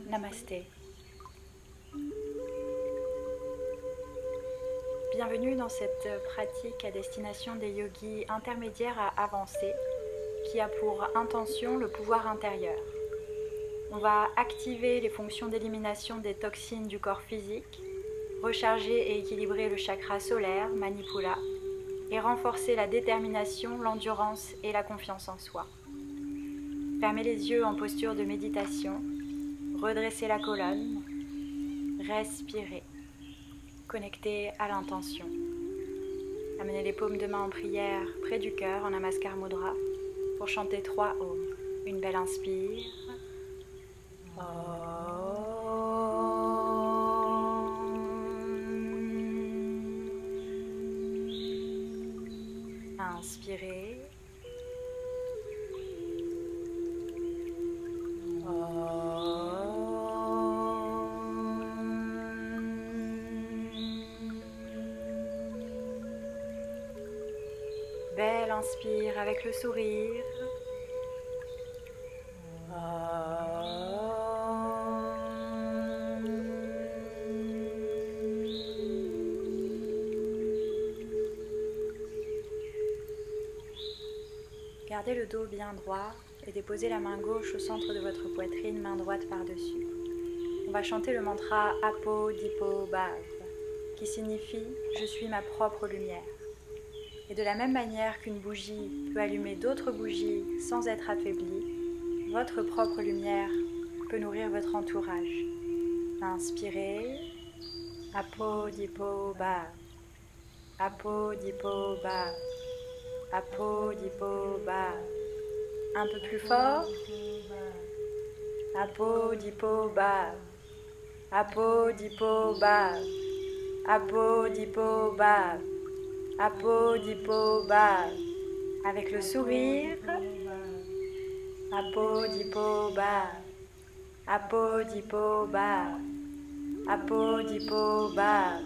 Namasté. Bienvenue dans cette pratique à destination des yogis intermédiaires à avancés qui a pour intention le pouvoir intérieur. On va activer les fonctions d'élimination des toxines du corps physique, recharger et équilibrer le chakra solaire, Manipula, et renforcer la détermination, l'endurance et la confiance en soi. Fermez les yeux en posture de méditation, redressez la colonne, respirez, connectez à l'intention. Amenez les paumes de main en prière près du cœur en Namaskar Mudra pour chanter 3 Om. Une belle inspire. Inspirez. Belle inspire avec le sourire. Gardez le dos bien droit et déposez la main gauche au centre de votre poitrine, main droite par-dessus. On va chanter le mantra Apo Dipo Bhav, qui signifie « Je suis ma propre lumière ». Et de la même manière qu'une bougie peut allumer d'autres bougies sans être affaiblie, votre propre lumière peut nourrir votre entourage. Inspirez, Apo Dipo Bhav, Apo Dipo Bhav, Apo Dipo Bhav. Un peu plus fort. Apo Dipo Bhav, Apo Dipo Bhav, Apo Dipo Bhav, Apo Dipo Bhav. Avec le sourire. Apo Dipo Bhav, Apo Dipo Bhav, Apo Dipo Bhav.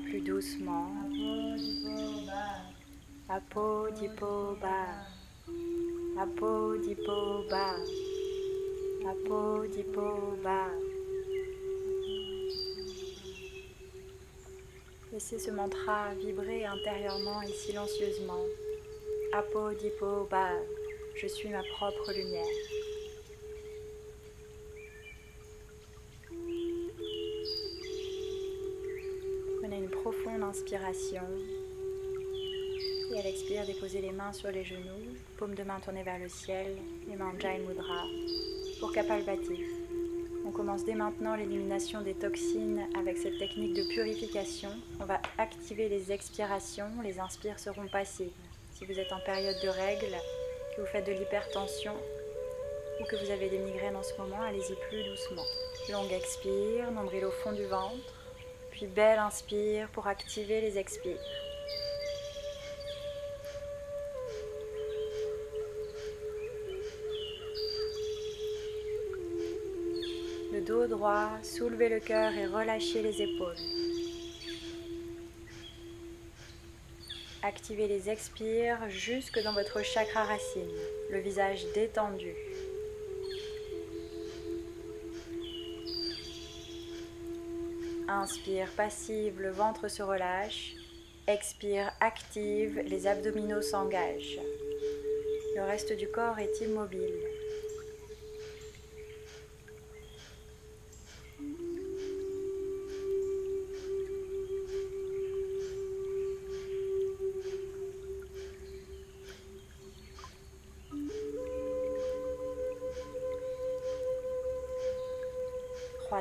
Plus doucement. Apo Dipo Bhav, Apo Dipo Bhav, Apo Dipo Bhav. Laissez ce mantra vibrer intérieurement et silencieusement. Apo Dipo Bhav, je suis ma propre lumière. Prenez une profonde inspiration. Et à l'expire, déposez les mains sur les genoux, paumes de main tournées vers le ciel, les mains en Jain Mudra pour Kapalbhati. On commence dès maintenant l'élimination des toxines avec cette technique de purification. On va activer les expirations, les inspires seront passives. Si vous êtes en période de règles, que vous faites de l'hypertension ou que vous avez des migraines en ce moment, allez-y plus doucement. Longue expire, nombril au fond du ventre, puis belle inspire pour activer les expires. Le dos droit, soulevez le cœur et relâchez les épaules. Activez les expires jusque dans votre chakra racine, le visage détendu. Inspire passive, le ventre se relâche. Expire active, les abdominaux s'engagent. Le reste du corps est immobile.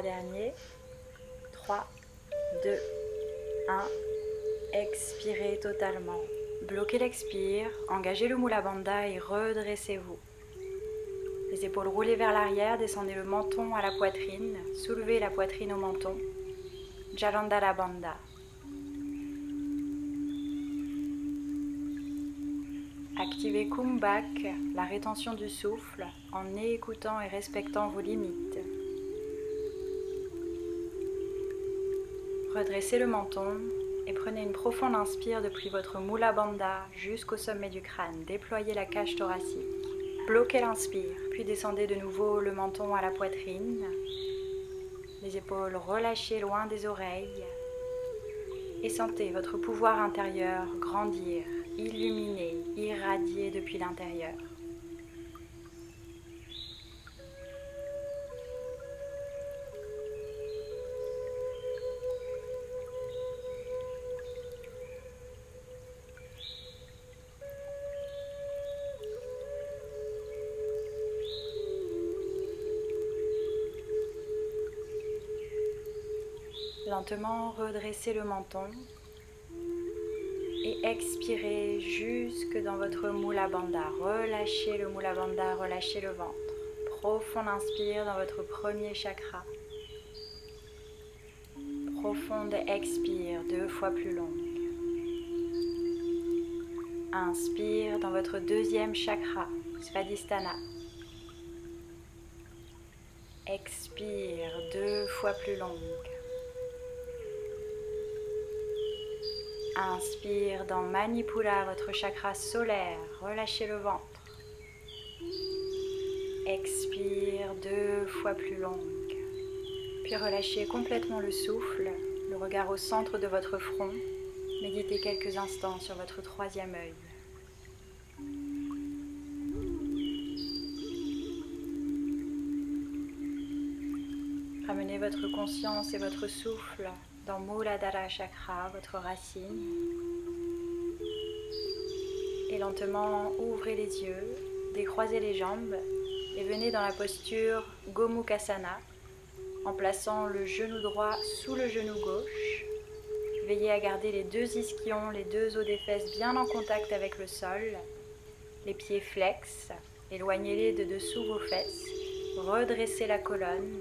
Dernier, 3, 2, 1, expirez totalement. Bloquez l'expire, engagez le Mula Bandha et redressez-vous. Les épaules roulées vers l'arrière, descendez le menton à la poitrine, soulevez la poitrine au menton. Jalandhara Bandha. Activez Kumbhak, la rétention du souffle, en écoutant et respectant vos limites. Redressez le menton et prenez une profonde inspire depuis votre Mula Bandha jusqu'au sommet du crâne. Déployez la cage thoracique. Bloquez l'inspire, puis descendez de nouveau le menton à la poitrine. Les épaules relâchées loin des oreilles. Et sentez votre pouvoir intérieur grandir, illuminer, irradier depuis l'intérieur. Lentement redressez le menton et expirez jusque dans votre Mula Bandha. Relâchez le Mula Bandha, relâchez le ventre. Profond inspire dans votre premier chakra. Profonde expire 2 fois plus longue. Inspire dans votre deuxième chakra, Svadhisthana. Expire 2 fois plus longue. Inspire dans Manipura, votre chakra solaire, relâchez le ventre. Expire 2 fois plus longue. Puis relâchez complètement le souffle, le regard au centre de votre front. Méditez quelques instants sur votre troisième œil. Ramenez votre conscience et votre souffle dans Muladhara Chakra, votre racine. Et lentement, ouvrez les yeux, décroisez les jambes et venez dans la posture Gomukhasana en plaçant le genou droit sous le genou gauche. Veillez à garder les 2 ischions, les 2 os des fesses bien en contact avec le sol. Les pieds flex, éloignez-les de dessous vos fesses. Redressez la colonne,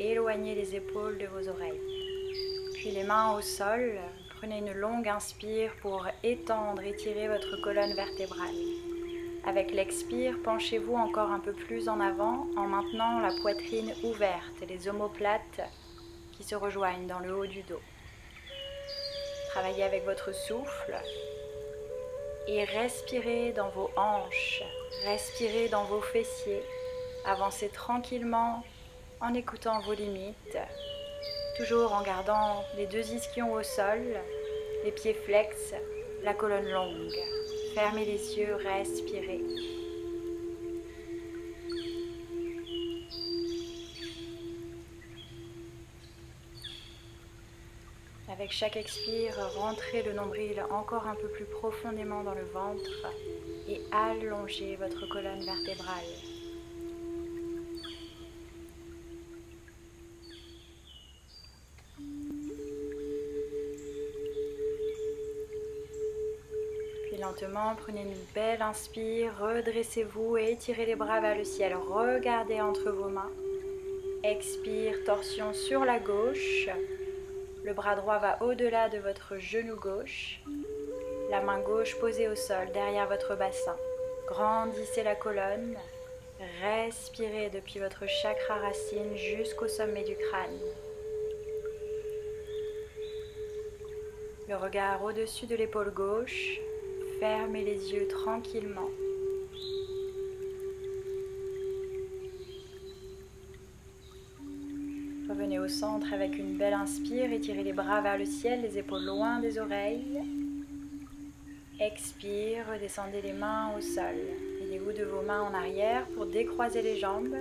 éloignez les épaules de vos oreilles. Puis les mains au sol, prenez une longue inspire pour étendre, étirer votre colonne vertébrale. Avec l'expire, penchez-vous encore un peu plus en avant en maintenant la poitrine ouverte et les omoplates qui se rejoignent dans le haut du dos. Travaillez avec votre souffle et respirez dans vos hanches, respirez dans vos fessiers, avancez tranquillement en écoutant vos limites. Toujours en gardant les 2 ischions au sol, les pieds flex, la colonne longue. Fermez les yeux, respirez. Avec chaque expire, rentrez le nombril encore un peu plus profondément dans le ventre et allongez votre colonne vertébrale. Lentement, prenez une belle inspire, redressez-vous et étirez les bras vers le ciel. Regardez entre vos mains. Expire, torsion sur la gauche. Le bras droit va au-delà de votre genou gauche. La main gauche posée au sol, derrière votre bassin. Grandissez la colonne. Respirez depuis votre chakra racine jusqu'au sommet du crâne. Le regard au-dessus de l'épaule gauche. Fermez les yeux tranquillement. Revenez au centre avec une belle inspire, étirez les bras vers le ciel, les épaules loin des oreilles. Expire, redescendez les mains au sol. Aidez-vous de vos mains en arrière pour décroiser les jambes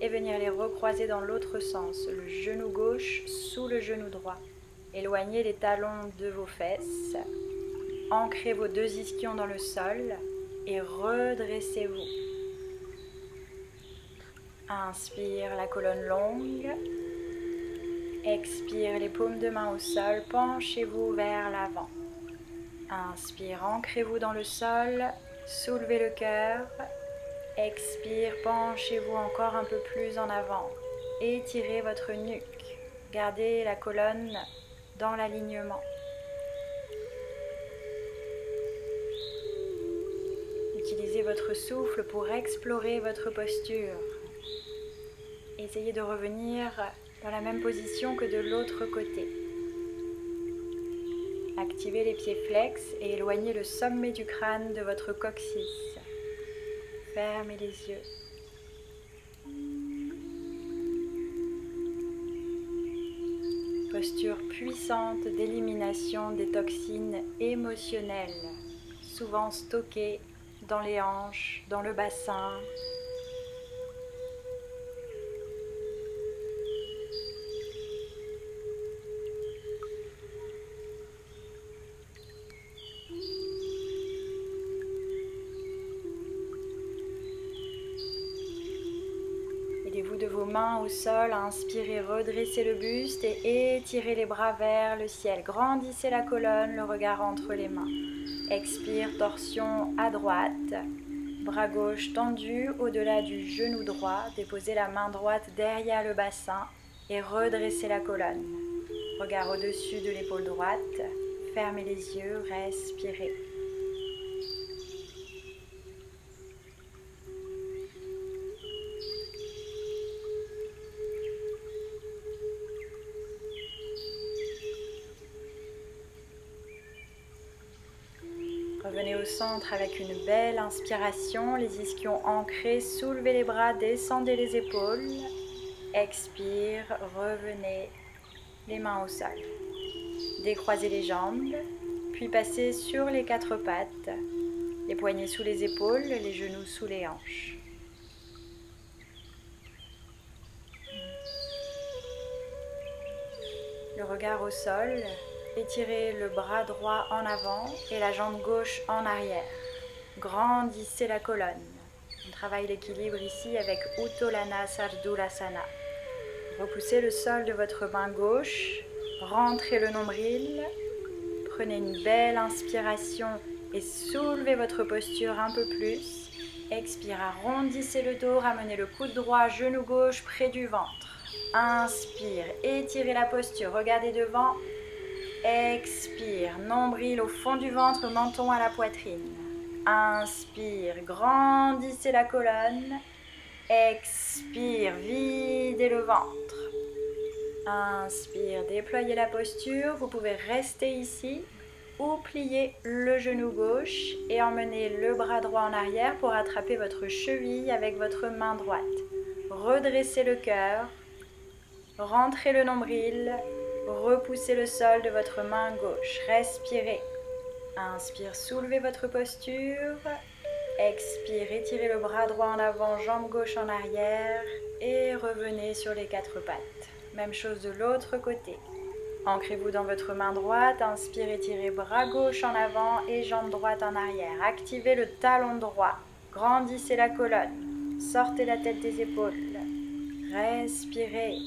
et venir les recroiser dans l'autre sens, le genou gauche sous le genou droit. Éloignez les talons de vos fesses. Ancrez vos 2 ischions dans le sol et redressez-vous. Inspire la colonne longue. Expire les paumes de main au sol. Penchez-vous vers l'avant. Inspire, ancrez-vous dans le sol. Soulevez le cœur. Expire, penchez-vous encore un peu plus en avant. Étirez votre nuque. Gardez la colonne dans l'alignement. Utilisez votre souffle pour explorer votre posture. Essayez de revenir dans la même position que de l'autre côté. Activez les pieds flex et éloignez le sommet du crâne de votre coccyx. fermez les yeux. Posture puissante d'élimination des toxines émotionnelles, souvent stockées dans les hanches, dans le bassin. Aidez-vous de vos mains au sol à inspirer, redressez le buste et étirez les bras vers le ciel. Grandissez la colonne, le regard entre les mains. Expire, torsion à droite. Bras gauche tendu au-delà du genou droit. Déposez la main droite derrière le bassin et redressez la colonne. Regard au-dessus de l'épaule droite. Fermez les yeux, respirez. Revenez au centre avec une belle inspiration, les ischions ancrés, soulevez les bras, descendez les épaules. Expire, revenez, les mains au sol. Décroisez les jambes, puis passez sur les quatre pattes, les poignets sous les épaules, les genoux sous les hanches. Le regard au sol. Étirez le bras droit en avant et la jambe gauche en arrière. Grandissez la colonne. On travaille l'équilibre ici avec Utolana Sardulasana. Repoussez le sol de votre main gauche. Rentrez le nombril. Prenez une belle inspiration et soulevez votre posture un peu plus. Expire, arrondissez le dos, ramenez le coude droit, genou gauche près du ventre. Inspire, étirez la posture, regardez devant. Expire, nombril au fond du ventre, menton à la poitrine. Inspire, grandissez la colonne. Expire, videz le ventre. Inspire, déployez la posture. Vous pouvez rester ici ou plier le genou gauche et emmener le bras droit en arrière pour attraper votre cheville avec votre main droite. Redressez le cœur, rentrez le nombril. Repoussez le sol de votre main gauche. Respirez. Inspire, soulevez votre posture. Expire, étirez le bras droit en avant, jambe gauche en arrière. Et revenez sur les quatre pattes. Même chose de l'autre côté. Ancrez-vous dans votre main droite. Inspire, étirez bras gauche en avant et jambe droite en arrière. Activez le talon droit. Grandissez la colonne. Sortez la tête des épaules. Respirez.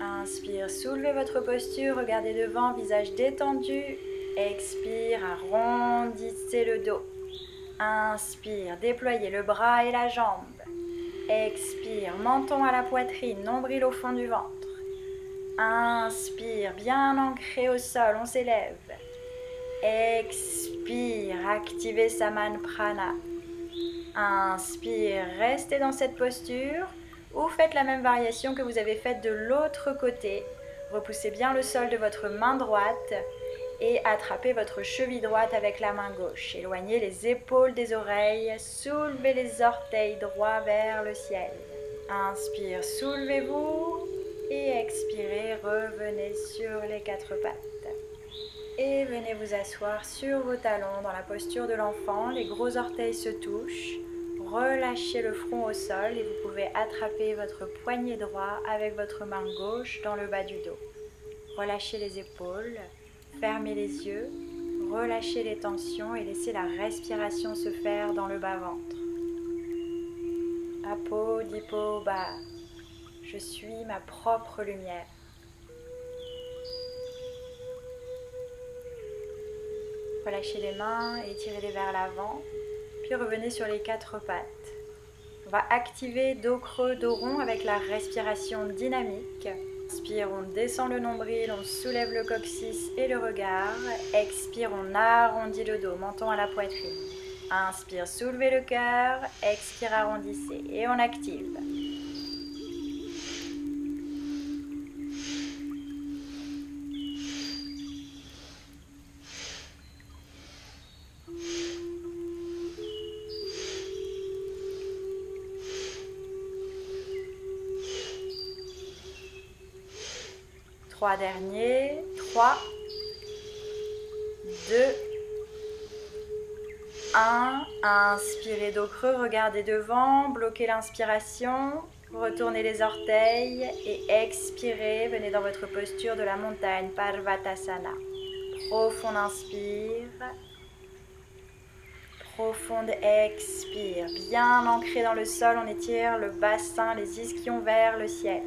Inspire, soulevez votre posture, regardez devant, visage détendu. Expire, arrondissez le dos. Inspire, déployez le bras et la jambe. Expire, menton à la poitrine, nombril au fond du ventre. Inspire, bien ancré au sol, on s'élève. Expire, activez Saman Prana. Inspire, restez dans cette posture. Ou faites la même variation que vous avez faite de l'autre côté. Repoussez bien le sol de votre main droite et attrapez votre cheville droite avec la main gauche. Éloignez les épaules des oreilles, soulevez les orteils droits vers le ciel. Inspire, soulevez-vous et expirez, revenez sur les quatre pattes. Et venez vous asseoir sur vos talons dans la posture de l'enfant, les gros orteils se touchent. Relâchez le front au sol et vous pouvez attraper votre poignet droit avec votre main gauche dans le bas du dos. Relâchez les épaules, fermez les yeux, relâchez les tensions et laissez la respiration se faire dans le bas-ventre. Apo Dipo Ba. Je suis ma propre lumière. Relâchez les mains et étirez-les vers l'avant. Puis revenez sur les quatre pattes. On va activer dos creux, dos rond avec la respiration dynamique. Inspire, on descend le nombril, on soulève le coccyx et le regard. Expire, on arrondit le dos, menton à la poitrine. Inspire, soulevez le cœur. Expire, arrondissez et on active. 3 derniers. 3, 2, 1. Inspirez dos creux, regardez devant, bloquez l'inspiration. Retournez les orteils et expirez. Venez dans votre posture de la montagne, Parvatasana. Profonde inspire. Profonde expire. Bien ancré dans le sol, on étire le bassin, les ischions vers le ciel.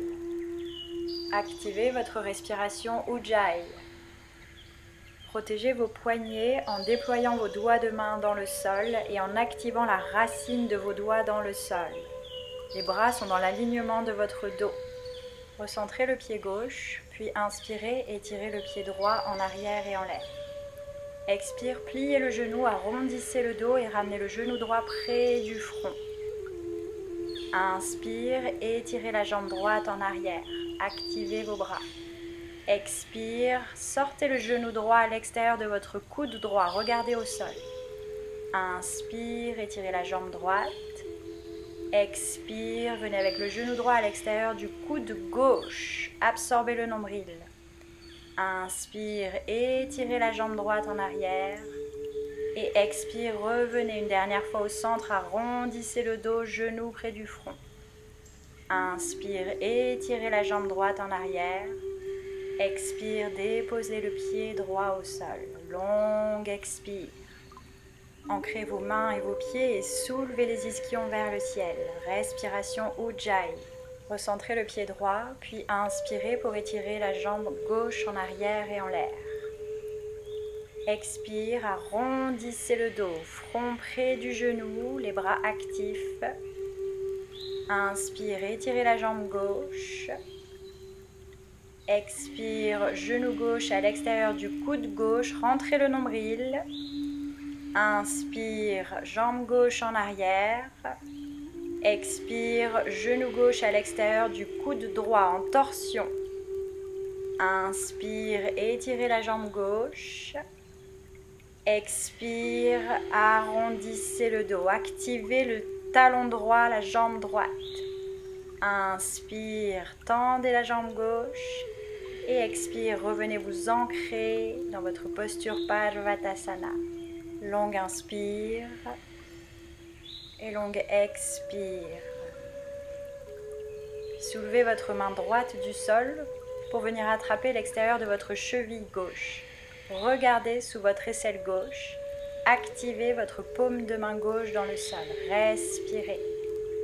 Activez votre respiration Ujjayi. Protégez vos poignets en déployant vos doigts de main dans le sol et en activant la racine de vos doigts dans le sol. Les bras sont dans l'alignement de votre dos. Recentrez le pied gauche, puis inspirez, étirez le pied droit en arrière et en l'air. Expire, pliez le genou, arrondissez le dos et ramenez le genou droit près du front. Inspire, étirez la jambe droite en arrière. Activez vos bras. Expire, sortez le genou droit à l'extérieur de votre coude droit, regardez au sol. Inspire, étirez la jambe droite. Expire, venez avec le genou droit à l'extérieur du coude gauche. Absorbez le nombril. Inspire, étirez la jambe droite en arrière. Et expire, revenez une dernière fois au centre, arrondissez le dos, genou près du front. Inspire, étirez la jambe droite en arrière. Expire, déposez le pied droit au sol. Longue expire. Ancrez vos mains et vos pieds et soulevez les ischions vers le ciel. Respiration Ujjayi. Recentrez le pied droit, puis inspirez pour étirer la jambe gauche en arrière et en l'air. Expire, arrondissez le dos, front près du genou, les bras actifs. Inspire, étirez la jambe gauche. Expire, genou gauche à l'extérieur du coude gauche, rentrez le nombril. Inspire, jambe gauche en arrière. Expire, genou gauche à l'extérieur du coude droit en torsion. Inspire, étirez la jambe gauche. Expire, arrondissez le dos, activez le talon droit, la jambe droite. Inspire, tendez la jambe gauche. Et expire, revenez vous ancrer dans votre posture Parvatasana. Longue inspire et longue expire. Soulevez votre main droite du sol pour venir attraper l'extérieur de votre cheville gauche. Regardez sous votre aisselle gauche. Activez votre paume de main gauche dans le sol. Respirez.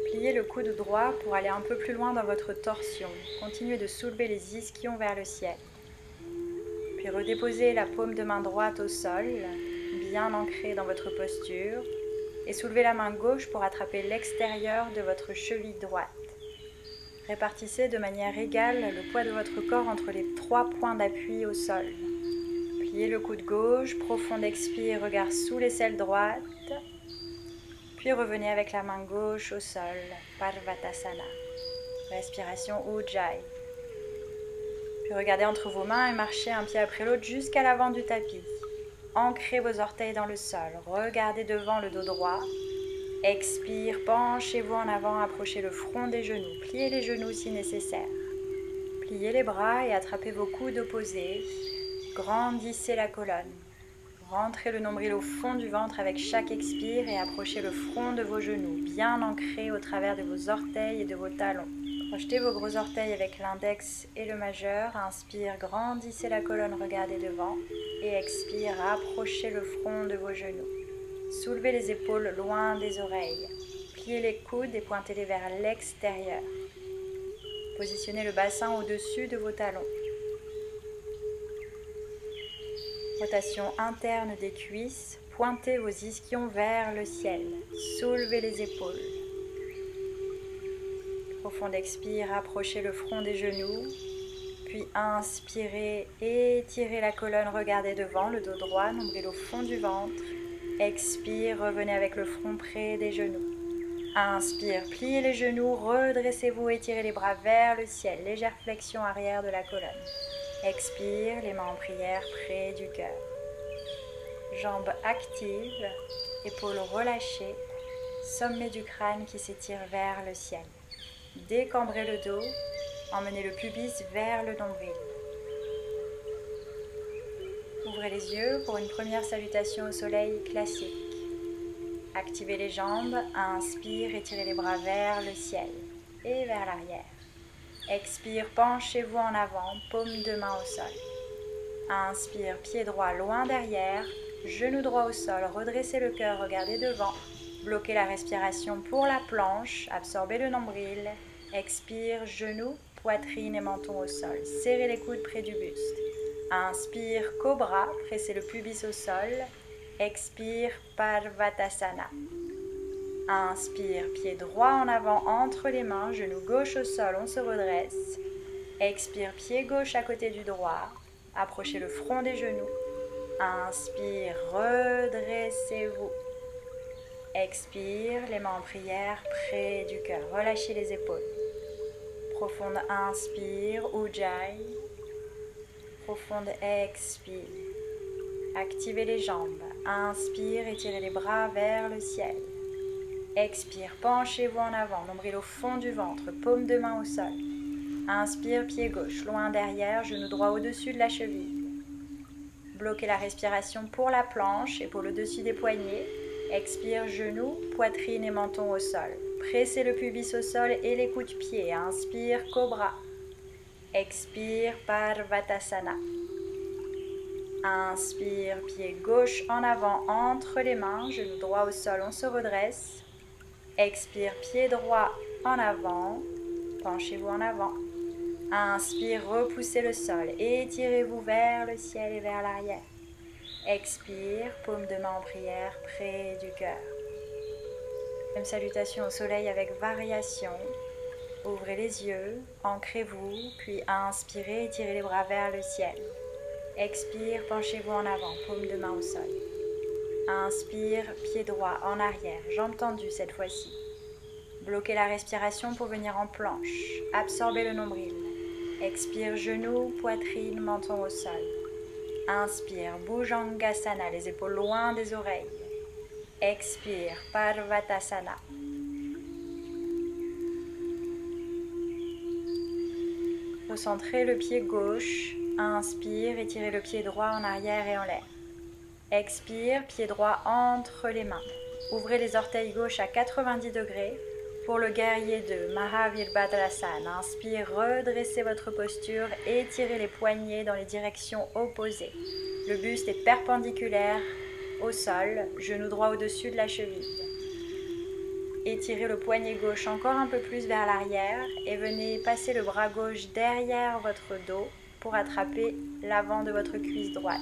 Pliez le coude droit pour aller un peu plus loin dans votre torsion. Continuez de soulever les ischions vers le ciel. Puis redéposez la paume de main droite au sol, bien ancrée dans votre posture. Et soulevez la main gauche pour attraper l'extérieur de votre cheville droite. Répartissez de manière égale le poids de votre corps entre les 3 points d'appui au sol. Pliez le coude gauche, profonde expire, regard sous l'aisselle droite. Puis revenez avec la main gauche au sol, Parvatasana. Respiration Ujjayi. Puis regardez entre vos mains et marchez un pied après l'autre jusqu'à l'avant du tapis. Ancrez vos orteils dans le sol. Regardez devant le dos droit. Expire, penchez-vous en avant, approchez le front des genoux. Pliez les genoux si nécessaire. Pliez les bras et attrapez vos coudes opposés. Grandissez la colonne. Rentrez le nombril au fond du ventre avec chaque expire et approchez le front de vos genoux, bien ancrés au travers de vos orteils et de vos talons. Projetez vos gros orteils avec l'index et le majeur. Inspire, grandissez la colonne, regardez devant. Et expire, approchez le front de vos genoux. Soulevez les épaules loin des oreilles. Pliez les coudes et pointez-les vers l'extérieur. Positionnez le bassin au-dessus de vos talons. Rotation interne des cuisses, pointez vos ischions vers le ciel, soulevez les épaules. Profonde expire, approchez le front des genoux, puis inspirez, étirez la colonne, regardez devant, le dos droit, nombril au fond du ventre. Expire, revenez avec le front près des genoux. Inspire, pliez les genoux, redressez-vous, étirez les bras vers le ciel, légère flexion arrière de la colonne. Expire, les mains en prière près du cœur. Jambes actives, épaules relâchées, sommet du crâne qui s'étire vers le ciel. Décambrez le dos, emmenez le pubis vers le nombril. Ouvrez les yeux pour une première salutation au soleil classique. Activez les jambes, inspire, étirez les bras vers le ciel et vers l'arrière. Expire, penchez-vous en avant, paume de main au sol. Inspire, pied droit loin derrière, genou droit au sol, redressez le cœur, regardez devant. Bloquez la respiration pour la planche, absorbez le nombril. Expire, genoux, poitrine et menton au sol. Serrez les coudes près du buste. Inspire, cobra, pressez le pubis au sol. Expire, Parvatasana. Inspire, pied droit en avant entre les mains, genou gauche au sol, on se redresse. Expire, pied gauche à côté du droit. Approchez le front des genoux. Inspire, redressez-vous. Expire, les mains en prière près du cœur. Relâchez les épaules. Profonde inspire, Ujjayi. Profonde expire. Activez les jambes. Inspire, étirez les bras vers le ciel. Expire, penchez-vous en avant, nombril au fond du ventre, paume de main au sol. Inspire, pied gauche, loin derrière, genou droit au-dessus de la cheville. Bloquez la respiration pour la planche, épaule au-dessus des poignets. Expire, genoux, poitrine et menton au sol. Pressez le pubis au sol et les coups de pied. Inspire, cobra. Expire, Parvatasana. Inspire, pied gauche en avant entre les mains, genou droit au sol, on se redresse. Expire, pied droit en avant, penchez-vous en avant. Inspire, repoussez le sol, étirez-vous vers le ciel et vers l'arrière. Expire, paume de main en prière près du cœur. Même salutation au soleil avec variation. Ouvrez les yeux, ancrez-vous, puis inspirez, étirez les bras vers le ciel. Expire, penchez-vous en avant, paume de main au sol. Inspire, pied droit en arrière, jambes tendues cette fois-ci. Bloquez la respiration pour venir en planche. Absorbez le nombril. Expire, genoux, poitrine, menton au sol. Inspire, Bhujangasana, les épaules loin des oreilles. Expire, Parvatasana. Recentrez le pied gauche. Inspire, étirez le pied droit en arrière et en l'air. Expire, pied droit entre les mains. Ouvrez les orteils gauche à 90 degrés. Pour le guerrier 2, Mahavirbhadrasana, inspire, redressez votre posture, étirez les poignets dans les directions opposées. Le buste est perpendiculaire au sol, genou droit au-dessus de la cheville. Étirez le poignet gauche encore un peu plus vers l'arrière et venez passer le bras gauche derrière votre dos pour attraper l'avant de votre cuisse droite.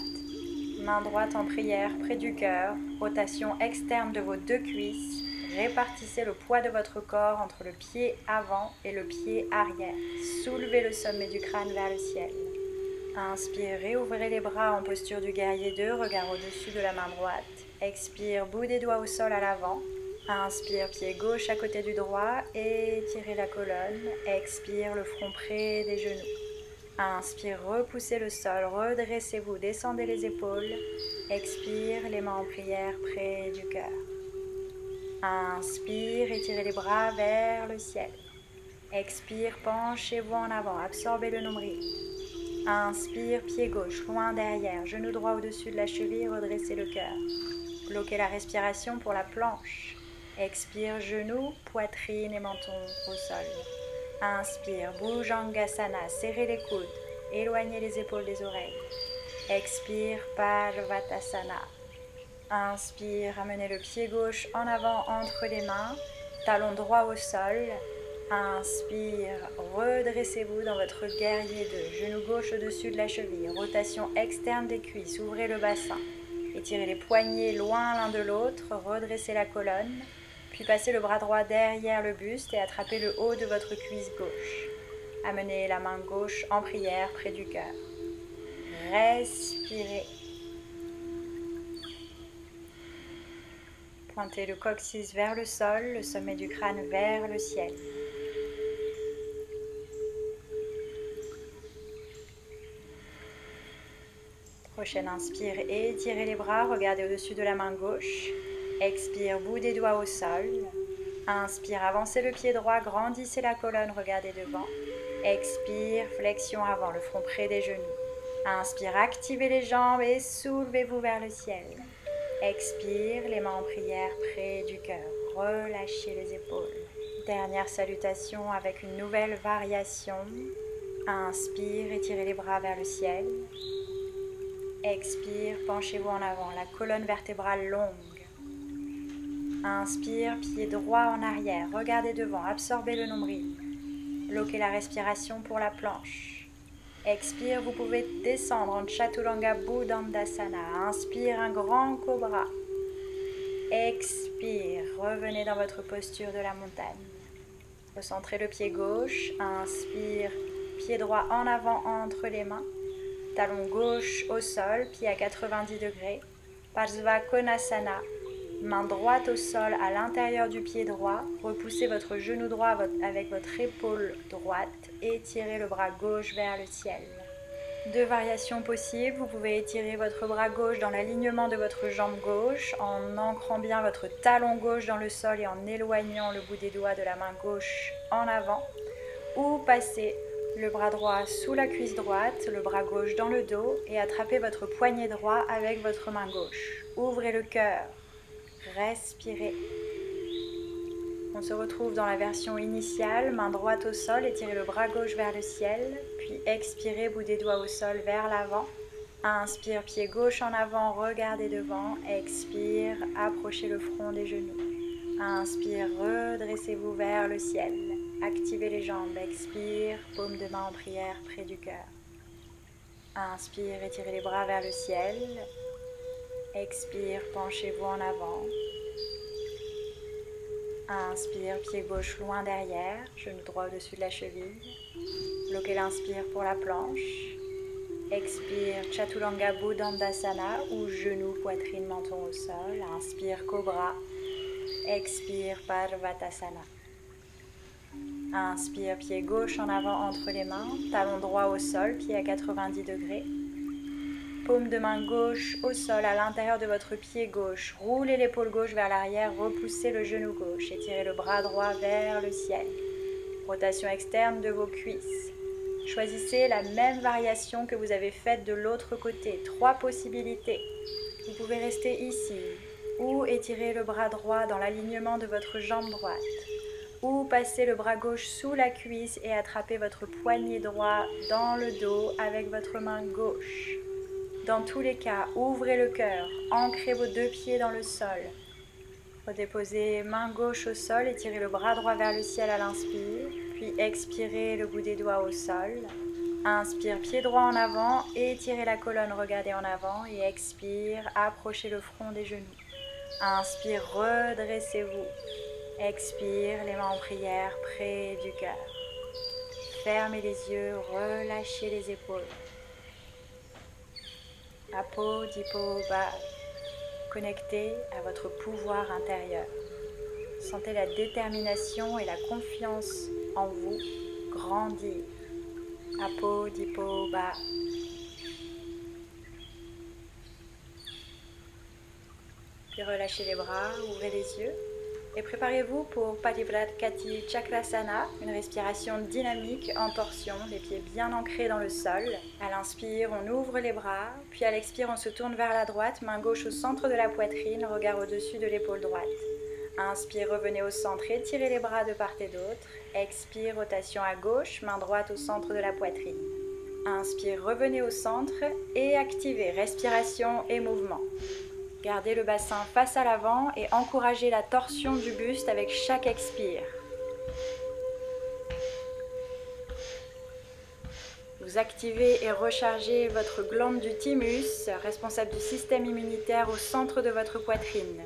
Main droite en prière près du cœur, rotation externe de vos deux cuisses. Répartissez le poids de votre corps entre le pied avant et le pied arrière. Soulevez le sommet du crâne vers le ciel. Inspirez, ouvrez les bras en posture du guerrier 2, regard au-dessus de la main droite. Expire, bout des doigts au sol à l'avant. Inspire, pied gauche à côté du droit, étirez la colonne. Expire, le front près des genoux. Inspire, repoussez le sol, redressez-vous, descendez les épaules. Expire, les mains en prière près du cœur. Inspire, étirez les bras vers le ciel. Expire, penchez-vous en avant, absorbez le nombril. Inspire, pied gauche, loin derrière, genou droit au-dessus de la cheville, redressez le cœur. Bloquez la respiration pour la planche. Expire, genoux, poitrine et menton au sol. Inspire, Bhujangasana, serrez les coudes, éloignez les épaules des oreilles. Expire, Parvatasana. Inspire, ramenez le pied gauche en avant entre les mains, talon droit au sol. Inspire, redressez-vous dans votre guerrier 2, genou gauche au-dessus de la cheville, rotation externe des cuisses, ouvrez le bassin. Étirez les poignets loin l'un de l'autre, redressez la colonne, puis passez le bras droit derrière le buste et attrapez le haut de votre cuisse gauche. Amenez la main gauche en prière près du cœur. Respirez. Pointez le coccyx vers le sol, le sommet du crâne vers le ciel. Prochaine inspire, étirez les bras, regardez au-dessus de la main gauche. Expire, bout des doigts au sol. Inspire, avancez le pied droit, grandissez la colonne, regardez devant. Expire, flexion avant, le front près des genoux. Inspire, activez les jambes et soulevez-vous vers le ciel. Expire, les mains en prière près du cœur. Relâchez les épaules. Dernière salutation avec une nouvelle variation. Inspire, étirez les bras vers le ciel. Expire, penchez-vous en avant, la colonne vertébrale longue. Inspire, pied droit en arrière, regardez devant, absorbez le nombril. Bloquez la respiration pour la planche. Expire, vous pouvez descendre en Chaturanga Buddhandasana. Inspire, un grand cobra. Expire, revenez dans votre posture de la montagne. Recentrez le pied gauche. Inspire, pied droit en avant entre les mains. Talon gauche au sol, pied à 90 degrés. Parsva Konasana. Main droite au sol à l'intérieur du pied droit. Repoussez votre genou droit avec votre épaule droite. Étirez le bras gauche vers le ciel. Deux variations possibles. Vous pouvez étirer votre bras gauche dans l'alignement de votre jambe gauche en ancrant bien votre talon gauche dans le sol et en éloignant le bout des doigts de la main gauche en avant. Ou passer le bras droit sous la cuisse droite, le bras gauche dans le dos et attrapez votre poignet droit avec votre main gauche. Ouvrez le cœur. Respirez. On se retrouve dans la version initiale, main droite au sol, étirez le bras gauche vers le ciel, puis expirez, bout des doigts au sol vers l'avant. Inspire, pied gauche en avant, regardez devant. Expire, approchez le front des genoux. Inspire, redressez-vous vers le ciel. Activez les jambes, expire, paume de main en prière près du cœur. Inspire, étirez les bras vers le ciel. Expire, penchez-vous en avant. Inspire, pied gauche loin derrière, genou droit au-dessus de la cheville. Bloquez l'inspire pour la planche. Expire, Chaturanga Buddhandasana ou genou, poitrine, menton au sol. Inspire, Cobra. Expire, Parvatasana. Inspire, pied gauche en avant entre les mains, talon droit au sol, pied à 90 degrés. Paume de main gauche au sol à l'intérieur de votre pied gauche. Roulez l'épaule gauche vers l'arrière, repoussez le genou gauche. Étirez le bras droit vers le ciel. Rotation externe de vos cuisses. Choisissez la même variation que vous avez faite de l'autre côté. 3 possibilités. Vous pouvez rester ici ou étirer le bras droit dans l'alignement de votre jambe droite. Ou passer le bras gauche sous la cuisse et attraper votre poignet droit dans le dos avec votre main gauche. Dans tous les cas, ouvrez le cœur, ancrez vos 2 pieds dans le sol. Redéposez main gauche au sol, étirez le bras droit vers le ciel à l'inspire, puis expirez le bout des doigts au sol. Inspire, pied droit en avant, étirez la colonne, regardez en avant et expire, approchez le front des genoux. Inspire, redressez-vous. Expire, les mains en prière près du cœur. Fermez les yeux, relâchez les épaules. Apo Dipo Bha. Connectez à votre pouvoir intérieur. Sentez la détermination et la confiance en vous grandir. Apo Dipo Bha. Puis relâchez les bras, ouvrez les yeux. Et préparez-vous pour Parivrtta Chakrasana, une respiration dynamique en torsion, les pieds bien ancrés dans le sol. À l'inspire, on ouvre les bras, puis à l'expire, on se tourne vers la droite, main gauche au centre de la poitrine, regard au-dessus de l'épaule droite. Inspire, revenez au centre, étirez les bras de part et d'autre. Expire, rotation à gauche, main droite au centre de la poitrine. Inspire, revenez au centre et activez respiration et mouvement. Gardez le bassin face à l'avant et encouragez la torsion du buste avec chaque expire. Vous activez et rechargez votre glande du thymus, responsable du système immunitaire au centre de votre poitrine.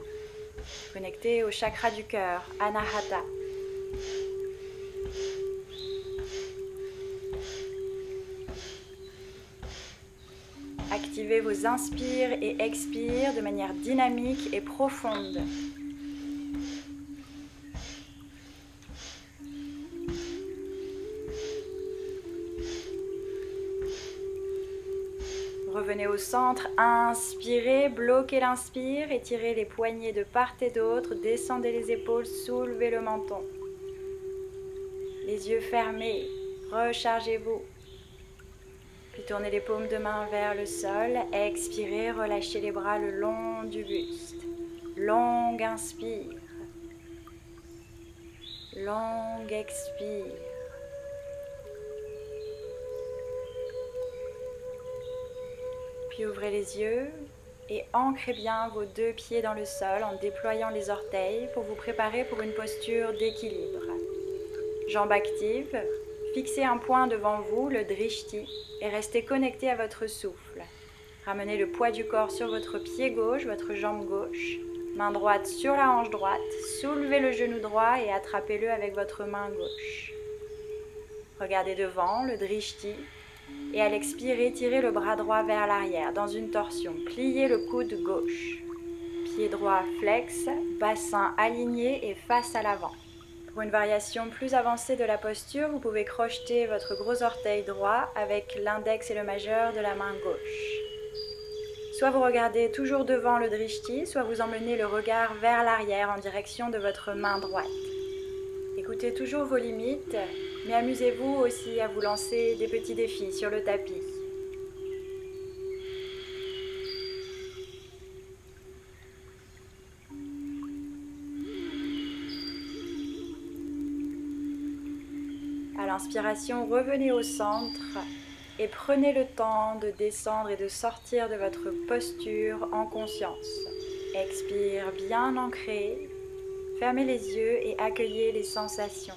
Connectez au chakra du cœur, Anahata. Activez vos inspires et expires de manière dynamique et profonde. Revenez au centre, inspirez, bloquez l'inspire, étirez les poignets de part et d'autre, descendez les épaules, soulevez le menton. Les yeux fermés, rechargez-vous. Puis tournez les paumes de main vers le sol. Expirez, relâchez les bras le long du buste. Longue inspire. Longue expire. Puis ouvrez les yeux et ancrez bien vos deux pieds dans le sol en déployant les orteils pour vous préparer pour une posture d'équilibre. Jambes actives, fixez un point devant vous, le drishti, et restez connecté à votre souffle. Ramenez le poids du corps sur votre pied gauche, votre jambe gauche. Main droite sur la hanche droite, soulevez le genou droit et attrapez-le avec votre main gauche. Regardez devant, le drishti, et à l'expirer, tirez le bras droit vers l'arrière dans une torsion. Pliez le coude gauche. Pied droit flex, bassin aligné et face à l'avant. Pour une variation plus avancée de la posture, vous pouvez crocheter votre gros orteil droit avec l'index et le majeur de la main gauche. Soit vous regardez toujours devant le drishti, soit vous emmenez le regard vers l'arrière en direction de votre main droite. Écoutez toujours vos limites, mais amusez-vous aussi à vous lancer des petits défis sur le tapis. À l'inspiration, revenez au centre et prenez le temps de descendre et de sortir de votre posture en conscience. Expire bien ancré, fermez les yeux et accueillez les sensations.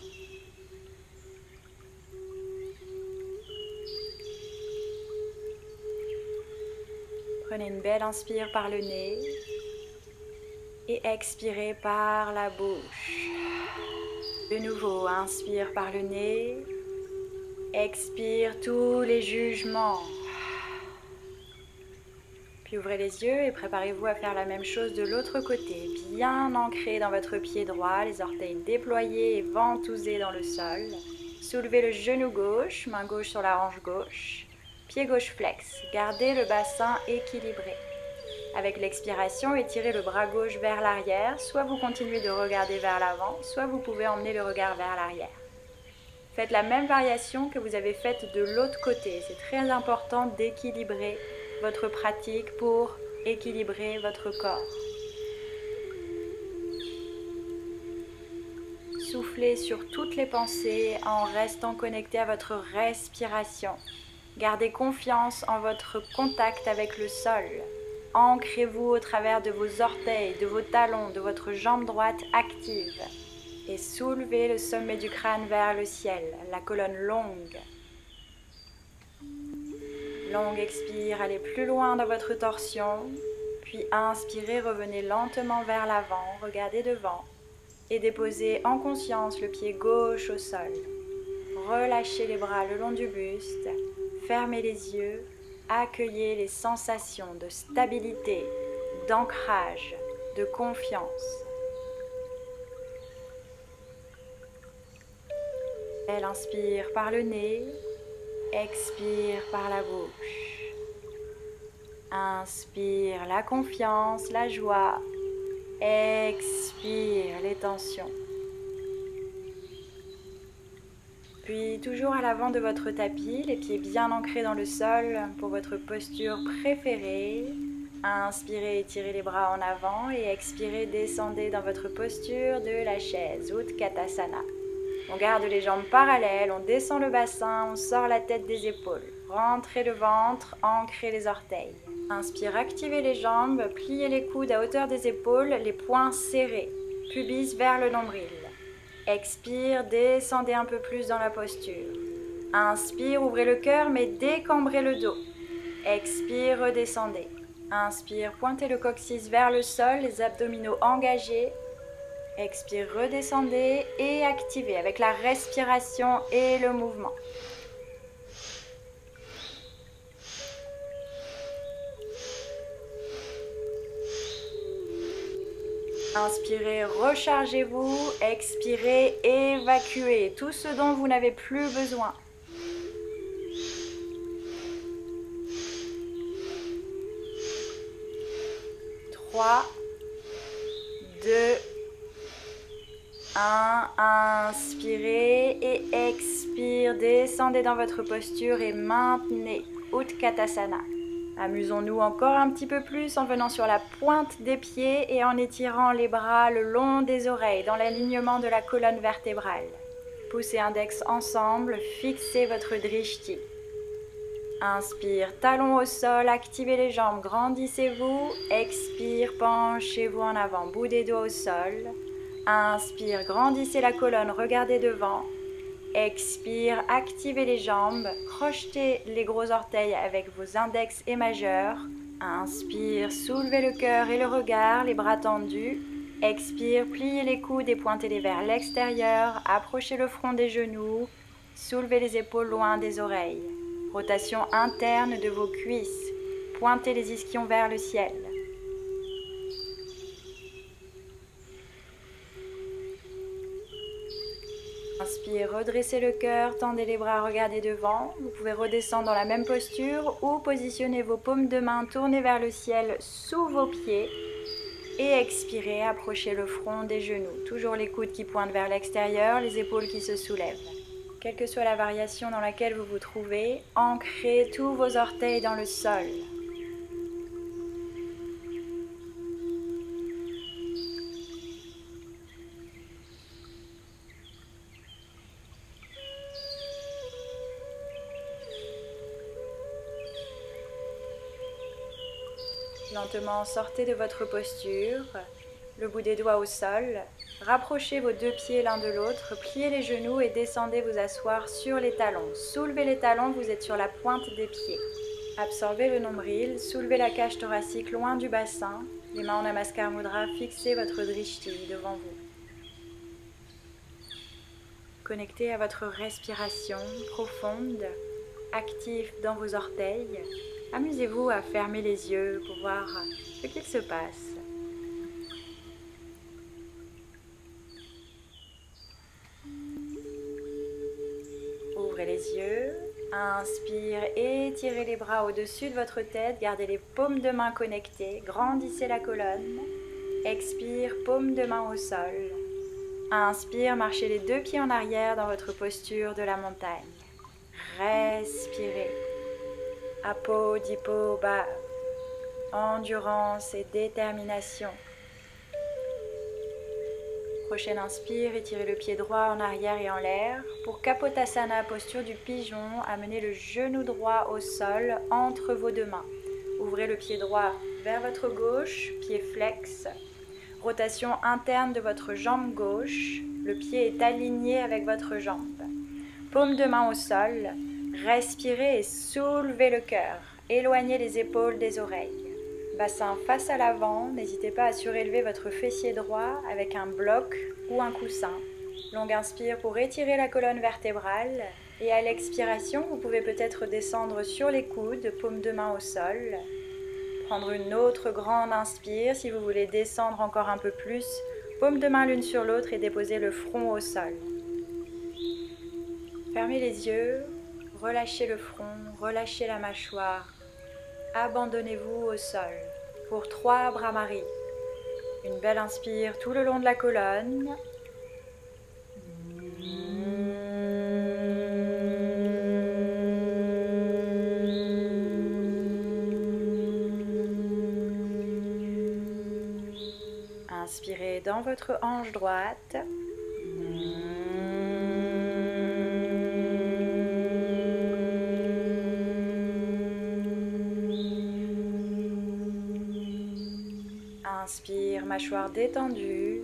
Prenez une belle inspire par le nez et expirez par la bouche. De nouveau, inspire par le nez, expire tous les jugements. Puis ouvrez les yeux et préparez-vous à faire la même chose de l'autre côté, bien ancré dans votre pied droit, les orteils déployés et ventousés dans le sol. Soulevez le genou gauche, main gauche sur la hanche gauche, pied gauche flex. Gardez le bassin équilibré. Avec l'expiration, étirez le bras gauche vers l'arrière, soit vous continuez de regarder vers l'avant, soit vous pouvez emmener le regard vers l'arrière. Faites la même variation que vous avez faite de l'autre côté. C'est très important d'équilibrer votre pratique pour équilibrer votre corps. Soufflez sur toutes les pensées en restant connecté à votre respiration. Gardez confiance en votre contact avec le sol. Ancrez-vous au travers de vos orteils, de vos talons, de votre jambe droite active. Et soulevez le sommet du crâne vers le ciel, la colonne longue. Longue expire, allez plus loin dans votre torsion. Puis inspirez, revenez lentement vers l'avant, regardez devant. Et déposez en conscience le pied gauche au sol. Relâchez les bras le long du buste. Fermez les yeux. Accueillez les sensations de stabilité, d'ancrage, de confiance. Elle inspire par le nez, expire par la bouche. Inspire la confiance, la joie. Expire les tensions. Puis toujours à l'avant de votre tapis, les pieds bien ancrés dans le sol pour votre posture préférée. Inspirez, étirez les bras en avant et expirez, descendez dans votre posture de la chaise, Utkatasana. On garde les jambes parallèles, on descend le bassin, on sort la tête des épaules. Rentrez le ventre, ancrez les orteils. Inspire, activez les jambes, pliez les coudes à hauteur des épaules, les poings serrés, pubis vers le nombril. Expire, descendez un peu plus dans la posture. Inspire, ouvrez le cœur mais décambrez le dos. Expire, redescendez. Inspire, pointez le coccyx vers le sol, les abdominaux engagés. Expire, redescendez et activez avec la respiration et le mouvement. Inspirez, rechargez-vous, expirez, évacuez tout ce dont vous n'avez plus besoin. Trois, 2, 1, inspirez et expire, descendez dans votre posture et maintenez. Utkatasana. Amusons-nous encore un petit peu plus en venant sur la pointe des pieds et en étirant les bras le long des oreilles dans l'alignement de la colonne vertébrale. Poussez index ensemble, fixez votre drishti. Inspire, talon au sol, activez les jambes, grandissez-vous. Expire, penchez-vous en avant, bout des doigts au sol. Inspire, grandissez la colonne, regardez devant. Expire, activez les jambes, crochetez les gros orteils avec vos index et majeurs. Inspire, soulevez le cœur et le regard, les bras tendus. Expire, pliez les coudes et pointez-les vers l'extérieur. Approchez le front des genoux. Soulevez les épaules loin des oreilles. Rotation interne de vos cuisses. Pointez les ischions vers le ciel. Inspire, redressez le cœur, tendez les bras, regardez devant. Vous pouvez redescendre dans la même posture ou positionner vos paumes de main tournées vers le ciel sous vos pieds. Et expirez, approchez le front des genoux. Toujours les coudes qui pointent vers l'extérieur, les épaules qui se soulèvent. Quelle que soit la variation dans laquelle vous vous trouvez, ancrez tous vos orteils dans le sol. Lentement, sortez de votre posture, le bout des doigts au sol. Rapprochez vos deux pieds l'un de l'autre, pliez les genoux et descendez vous asseoir sur les talons. Soulevez les talons, vous êtes sur la pointe des pieds. Absorbez le nombril, soulevez la cage thoracique loin du bassin. Les mains en Namaskar Mudra, fixez votre drishti devant vous. Connectez à votre respiration profonde, active dans vos orteils. Amusez-vous à fermer les yeux pour voir ce qu'il se passe. Ouvrez les yeux, inspire, étirez les bras au-dessus de votre tête, gardez les paumes de main connectées, grandissez la colonne. Expire, paume de main au sol. Inspire, marchez les deux pieds en arrière dans votre posture de la montagne. Respirez. Apo, Dipo, Bhav. Endurance et détermination. Prochaine inspire, étirez le pied droit en arrière et en l'air. Pour Kapotasana, posture du pigeon, amenez le genou droit au sol entre vos deux mains. Ouvrez le pied droit vers votre gauche, pied flex. Rotation interne de votre jambe gauche. Le pied est aligné avec votre jambe. Paume de main au sol. Respirez et soulevez le cœur. Éloignez les épaules des oreilles. Bassin face à l'avant. N'hésitez pas à surélever votre fessier droit avec un bloc ou un coussin. Longue inspire pour étirer la colonne vertébrale. Et à l'expiration, vous pouvez peut-être descendre sur les coudes, paume de main au sol. Prendre une autre grande inspire si vous voulez descendre encore un peu plus. Paume de main l'une sur l'autre et déposer le front au sol. Fermez les yeux. Relâchez le front, relâchez la mâchoire. Abandonnez-vous au sol pour 3 Brahmari. Une belle inspire tout le long de la colonne. Inspirez dans votre hanche droite. Inspire, mâchoire détendue.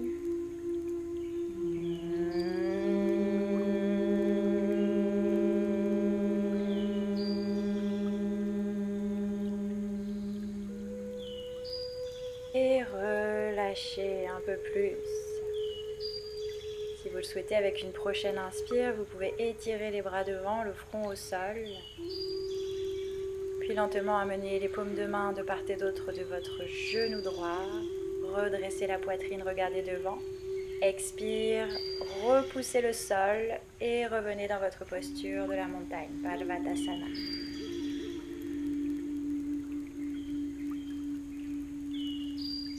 Et relâchez un peu plus. Si vous le souhaitez, avec une prochaine inspire, vous pouvez étirer les bras devant, le front au sol. Puis lentement amener les paumes de main de part et d'autre de votre genou droit. Redressez la poitrine, regardez devant. Expire, repoussez le sol et revenez dans votre posture de la montagne, Parvatasana.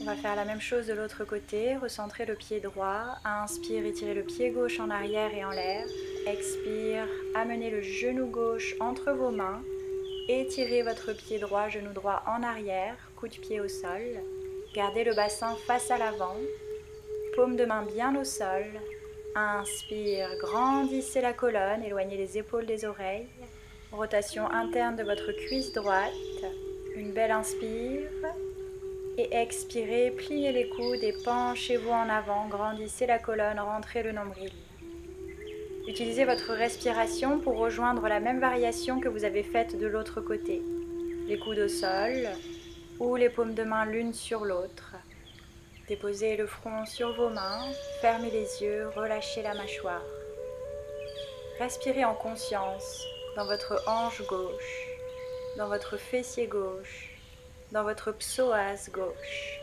On va faire la même chose de l'autre côté, recentrez le pied droit. Inspire, étirez le pied gauche en arrière et en l'air. Expire, amenez le genou gauche entre vos mains. étirez votre pied droit, genou droit en arrière, coup de pied au sol. Gardez le bassin face à l'avant, paume de main bien au sol. Inspire, grandissez la colonne, éloignez les épaules des oreilles. Rotation interne de votre cuisse droite. Une belle inspire. Et expirez, pliez les coudes et penchez-vous en avant, grandissez la colonne, rentrez le nombril. Utilisez votre respiration pour rejoindre la même variation que vous avez faite de l'autre côté. Les coudes au sol ou les paumes de main l'une sur l'autre. Déposez le front sur vos mains, fermez les yeux, relâchez la mâchoire. Respirez en conscience dans votre hanche gauche, dans votre fessier gauche, dans votre psoas gauche.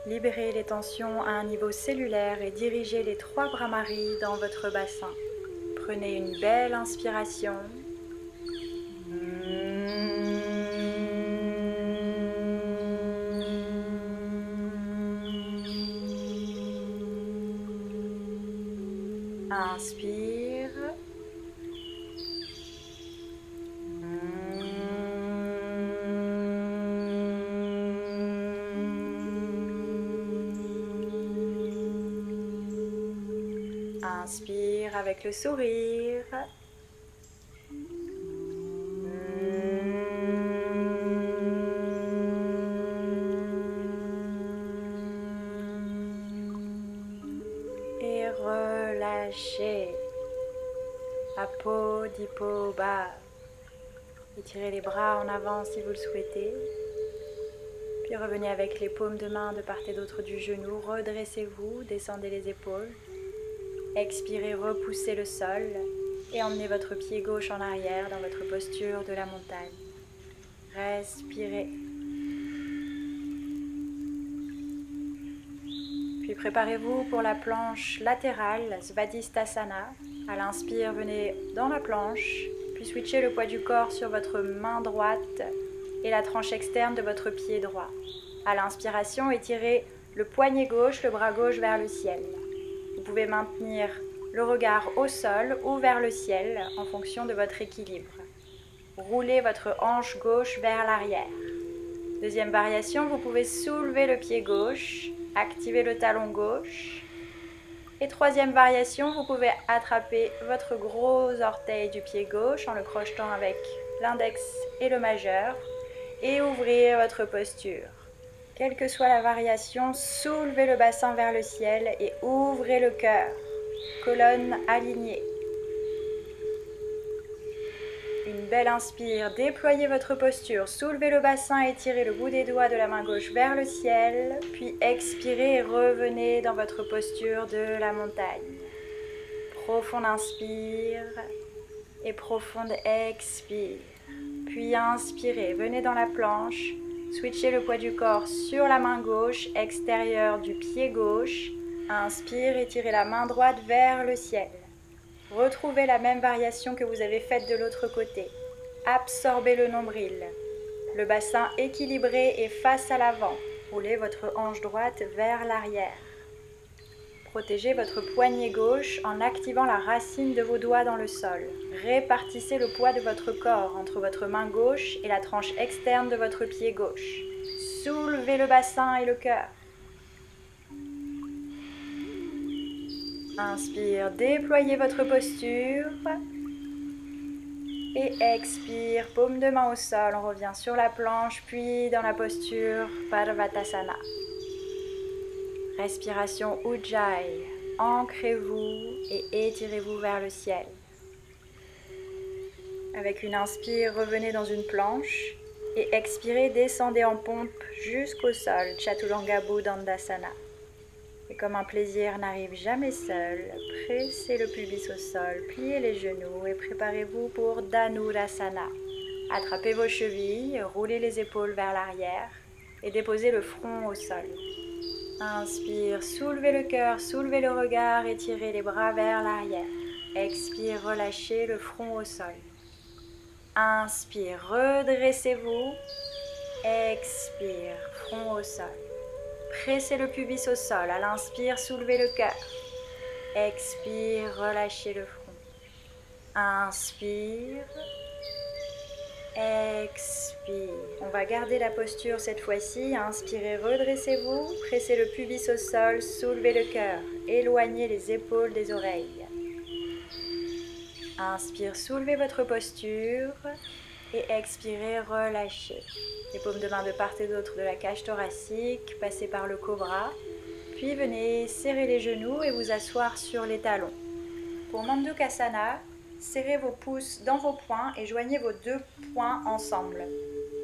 Libérez les tensions à un niveau cellulaire et dirigez les 3 brahmaris dans votre bassin. Prenez une belle inspiration. Inspire. Inspire avec le sourire. Et relâchez. Apodipo Bhav. Étirez les bras en avant si vous le souhaitez. Puis revenez avec les paumes de main de part et d'autre du genou. Redressez-vous, descendez les épaules. Expirez, repoussez le sol et emmenez votre pied gauche en arrière dans votre posture de la montagne. Respirez. Puis préparez-vous pour la planche latérale, Svadhisthasana. À l'inspire, venez dans la planche, puis switchez le poids du corps sur votre main droite et la tranche externe de votre pied droit. À l'inspiration, étirez le poignet gauche, le bras gauche vers le ciel. Vous pouvez maintenir le regard au sol ou vers le ciel en fonction de votre équilibre. Roulez votre hanche gauche vers l'arrière. Deuxième variation, vous pouvez soulever le pied gauche, activer le talon gauche. Et troisième variation, vous pouvez attraper votre gros orteil du pied gauche en le crochetant avec l'index et le majeur et ouvrir votre posture. Quelle que soit la variation, soulevez le bassin vers le ciel et ouvrez le cœur. Colonne alignée. Une belle inspire, déployez votre posture, soulevez le bassin, étirez le bout des doigts de la main gauche vers le ciel, puis expirez et revenez dans votre posture de la montagne. Profonde inspire et profonde expire. Puis inspirez, venez dans la planche. Switchez le poids du corps sur la main gauche, extérieure du pied gauche. Inspire, étirez la main droite vers le ciel. Retrouvez la même variation que vous avez faite de l'autre côté. Absorbez le nombril. Le bassin équilibré et face à l'avant. Roulez votre hanche droite vers l'arrière. Protégez votre poignet gauche en activant la racine de vos doigts dans le sol. Répartissez le poids de votre corps entre votre main gauche et la tranche externe de votre pied gauche. Soulevez le bassin et le cœur. Inspire, déployez votre posture. Et expire, paume de main au sol. On revient sur la planche, puis dans la posture Parvatasana. Respiration Ujjayi, ancrez-vous et étirez-vous vers le ciel. Avec une inspire, revenez dans une planche et expirez, descendez en pompe jusqu'au sol, Chaturanga Dandasana. Et comme un plaisir n'arrive jamais seul, pressez le pubis au sol, pliez les genoux et préparez-vous pour Dhanurasana. Attrapez vos chevilles, roulez les épaules vers l'arrière et déposez le front au sol. Inspire, soulevez le cœur, soulevez le regard, étirez les bras vers l'arrière. Expire, relâchez le front au sol. Inspire, redressez-vous. Expire, front au sol. Pressez le pubis au sol. À l'inspire, soulevez le cœur. Expire, relâchez le front. Inspire. Expire. On va garder la posture cette fois-ci. Inspirez, redressez-vous. Pressez le pubis au sol, soulevez le cœur. Éloignez les épaules des oreilles. Inspire, soulevez votre posture. Et expirez, relâchez. Les paumes de main de part et d'autre de la cage thoracique. Passez par le cobra. Puis venez serrer les genoux et vous asseoir sur les talons. Pour Mandukasana, serrez vos pouces dans vos poings et joignez vos deux poings ensemble.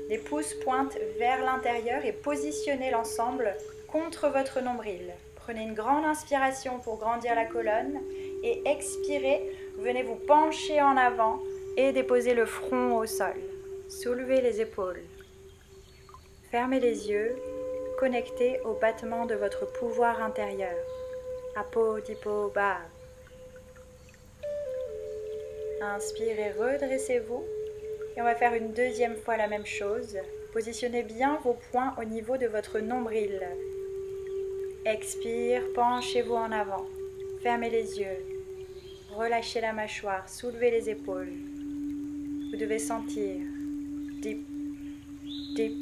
Les pouces pointent vers l'intérieur et positionnez l'ensemble contre votre nombril. Prenez une grande inspiration pour grandir la colonne et expirez, venez vous pencher en avant et déposez le front au sol. Soulevez les épaules. Fermez les yeux, connectez au battement de votre pouvoir intérieur. Apo-dipo Bhav. Inspirez, redressez-vous. Et on va faire une deuxième fois la même chose. Positionnez bien vos poings au niveau de votre nombril. Expire, penchez-vous en avant. Fermez les yeux. Relâchez la mâchoire, soulevez les épaules. Vous devez sentir deep, deep,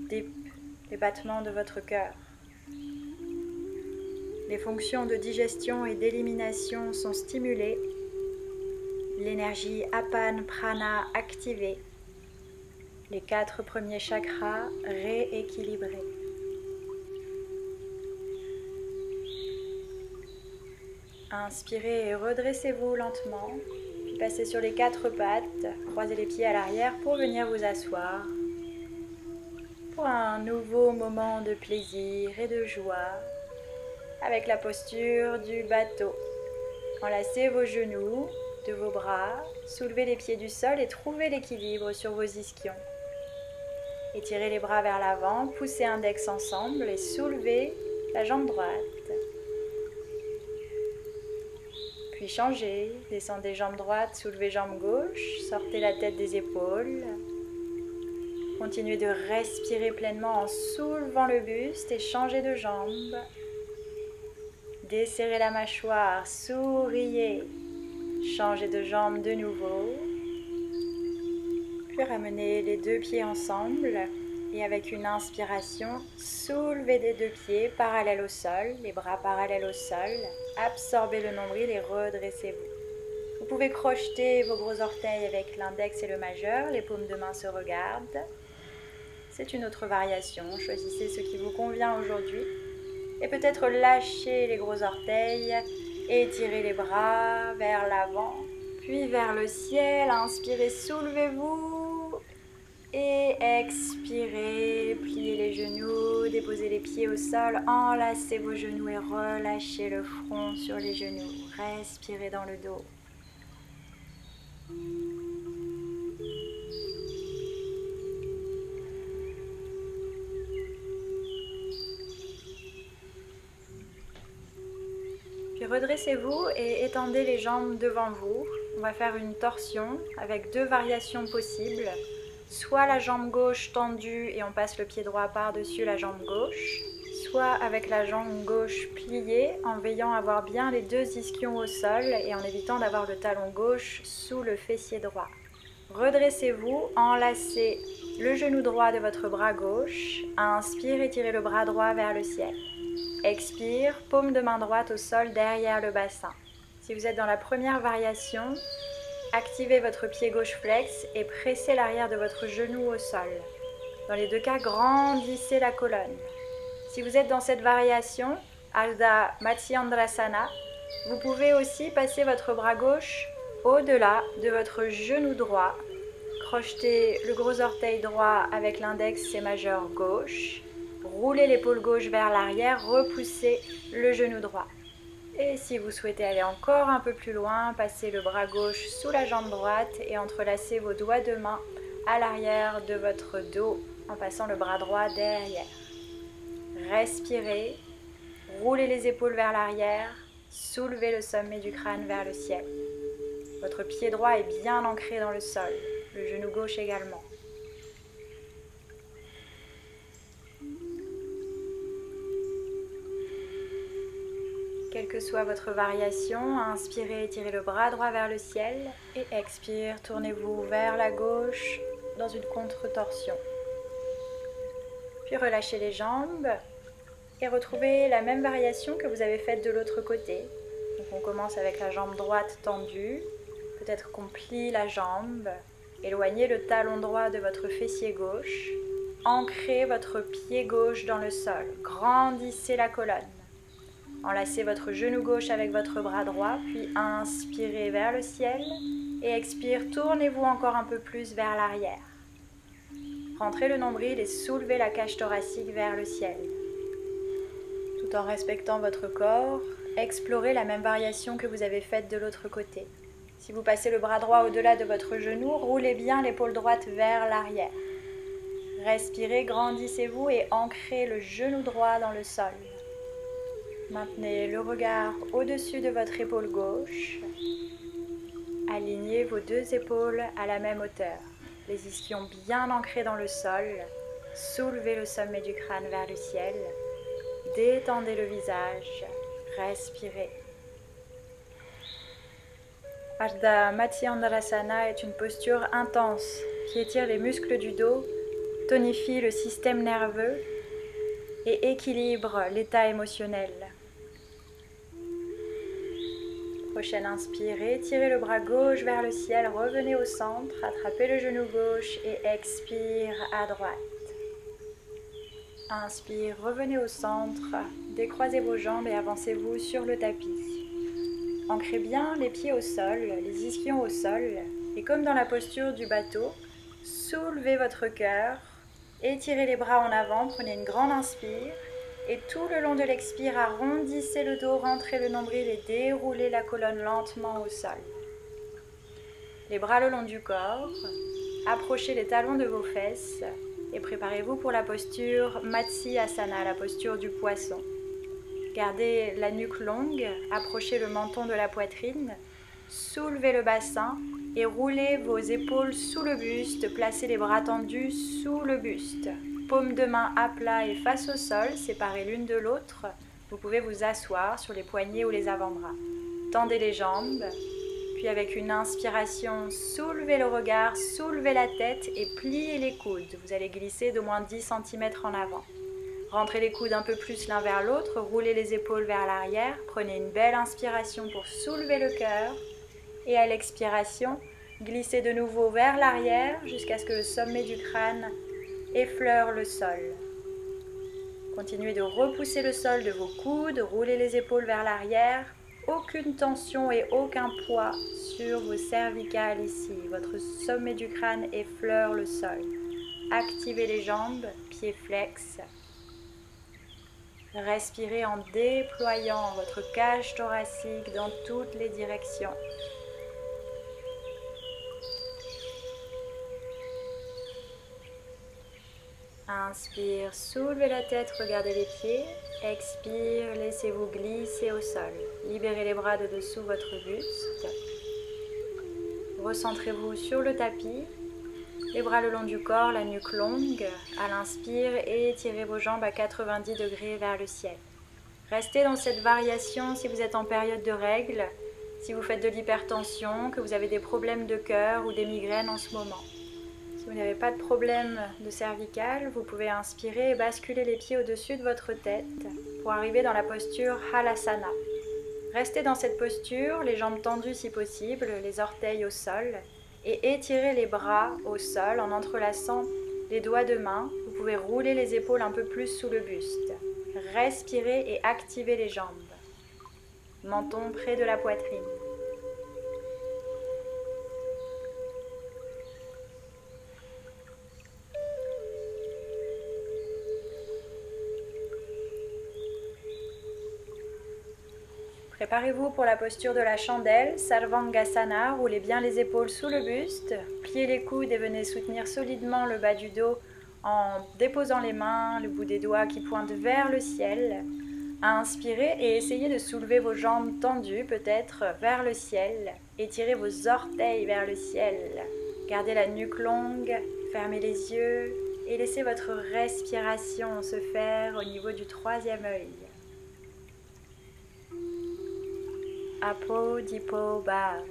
deep les battements de votre cœur. Les fonctions de digestion et d'élimination sont stimulées. L'énergie Apan Prana activée. Les 4 premiers chakras rééquilibrés. Inspirez et redressez-vous lentement. Puis passez sur les 4 pattes. Croisez les pieds à l'arrière pour venir vous asseoir. Pour un nouveau moment de plaisir et de joie. Avec la posture du bateau. Enlacez vos genoux de vos bras, soulevez les pieds du sol et trouvez l'équilibre sur vos ischions. Étirez les bras vers l'avant, poussez index ensemble et soulevez la jambe droite. Puis changez, descendez jambe droite, soulevez jambe gauche, sortez la tête des épaules. Continuez de respirer pleinement en soulevant le buste et changez de jambe. Desserrez la mâchoire, souriez. Changez de jambe de nouveau. Puis ramenez les deux pieds ensemble. Et avec une inspiration, soulevez les deux pieds parallèles au sol, les bras parallèles au sol. Absorbez le nombril et redressez-vous. Vous pouvez crocheter vos gros orteils avec l'index et le majeur. Les paumes de main se regardent. C'est une autre variation. Choisissez ce qui vous convient aujourd'hui. Et peut-être lâchez les gros orteils. Étirez les bras vers l'avant, puis vers le ciel. Inspirez, soulevez-vous. Et expirez, pliez les genoux, déposez les pieds au sol, enlacez vos genoux et relâchez le front sur les genoux. Respirez dans le dos. Puis redressez-vous et étendez les jambes devant vous. On va faire une torsion avec 2 variations possibles. Soit la jambe gauche tendue et on passe le pied droit par-dessus la jambe gauche. Soit avec la jambe gauche pliée en veillant à avoir bien les 2 ischions au sol et en évitant d'avoir le talon gauche sous le fessier droit. Redressez-vous, enlacez le genou droit de votre bras gauche. Inspire, étirez le bras droit vers le ciel. Expire, paume de main droite au sol derrière le bassin. Si vous êtes dans la première variation, activez votre pied gauche flex et pressez l'arrière de votre genou au sol. Dans les 2 cas, grandissez la colonne. Si vous êtes dans cette variation, Ardha Matsyendrasana, vous pouvez aussi passer votre bras gauche au-delà de votre genou droit. Crochetez le gros orteil droit avec l'index et majeur gauche. Roulez l'épaule gauche vers l'arrière, repoussez le genou droit. Et si vous souhaitez aller encore un peu plus loin, passez le bras gauche sous la jambe droite et entrelacez vos doigts de main à l'arrière de votre dos en passant le bras droit derrière. Respirez, roulez les épaules vers l'arrière, soulevez le sommet du crâne vers le ciel. Votre pied droit est bien ancré dans le sol, le genou gauche également. que soit votre variation, inspirez, tirez le bras droit vers le ciel et expire, tournez-vous vers la gauche dans une contre-torsion. Puis relâchez les jambes et retrouvez la même variation que vous avez faite de l'autre côté. Donc on commence avec la jambe droite tendue, peut-être qu'on plie la jambe, éloignez le talon droit de votre fessier gauche, ancrez votre pied gauche dans le sol, grandissez la colonne. Enlacez votre genou gauche avec votre bras droit, puis inspirez vers le ciel et expire, tournez-vous encore un peu plus vers l'arrière. Rentrez le nombril et soulevez la cage thoracique vers le ciel. Tout en respectant votre corps, explorez la même variation que vous avez faite de l'autre côté. Si vous passez le bras droit au-delà de votre genou, roulez bien l'épaule droite vers l'arrière. Respirez, grandissez-vous et ancrez le genou droit dans le sol. Maintenez le regard au-dessus de votre épaule gauche. Alignez vos deux épaules à la même hauteur. Les ischions bien ancrés dans le sol. Soulevez le sommet du crâne vers le ciel. Détendez le visage. Respirez. Ardha Matsyendrasana est une posture intense qui étire les muscles du dos, tonifie le système nerveux et équilibre l'état émotionnel. Prochaine inspire, étirez le bras gauche vers le ciel, revenez au centre, attrapez le genou gauche et expire à droite. Inspire, revenez au centre, décroisez vos jambes et avancez-vous sur le tapis. Ancrez bien les pieds au sol, les ischions au sol, et comme dans la posture du bateau, soulevez votre cœur, étirez les bras en avant, prenez une grande inspire, et tout le long de l'expire, arrondissez le dos, rentrez le nombril et déroulez la colonne lentement au sol. Les bras le long du corps, approchez les talons de vos fesses et préparez-vous pour la posture Matsyasana, la posture du poisson. Gardez la nuque longue, approchez le menton de la poitrine, soulevez le bassin et roulez vos épaules sous le buste, placez les bras tendus sous le buste. Paumes de main à plat et face au sol, séparées l'une de l'autre. Vous pouvez vous asseoir sur les poignets ou les avant-bras. Tendez les jambes, puis avec une inspiration, soulevez le regard, soulevez la tête et pliez les coudes. Vous allez glisser d'au moins 10 cm en avant. Rentrez les coudes un peu plus l'un vers l'autre, roulez les épaules vers l'arrière. Prenez une belle inspiration pour soulever le cœur. Et à l'expiration, glissez de nouveau vers l'arrière jusqu'à ce que le sommet du crâne effleure le sol. Continuez de repousser le sol de vos coudes, roulez les épaules vers l'arrière. Aucune tension et aucun poids sur vos cervicales ici. Votre sommet du crâne effleure le sol. Activez les jambes, pieds flex. Respirez en déployant votre cage thoracique dans toutes les directions. Inspire, soulevez la tête, regardez les pieds. Expire, laissez-vous glisser au sol. Libérez les bras de dessous votre buste. Recentrez-vous sur le tapis. Les bras le long du corps, la nuque longue. À l'inspire, étirez vos jambes à 90 degrés vers le ciel. Restez dans cette variation si vous êtes en période de règles, si vous faites de l'hypertension, que vous avez des problèmes de cœur ou des migraines en ce moment. Si vous n'avez pas de problème de cervicale, vous pouvez inspirer et basculer les pieds au-dessus de votre tête pour arriver dans la posture Halasana. Restez dans cette posture, les jambes tendues si possible, les orteils au sol, et étirez les bras au sol en entrelaçant les doigts de main. Vous pouvez rouler les épaules un peu plus sous le buste. Respirez et activez les jambes. Menton près de la poitrine. Préparez-vous pour la posture de la chandelle, Sarvangasana, roulez bien les épaules sous le buste, pliez les coudes et venez soutenir solidement le bas du dos en déposant les mains, le bout des doigts qui pointent vers le ciel. Inspirez et essayez de soulever vos jambes tendues, peut-être vers le ciel. Étirez vos orteils vers le ciel. Gardez la nuque longue, fermez les yeux et laissez votre respiration se faire au niveau du troisième œil. Apo Dipo Bhav.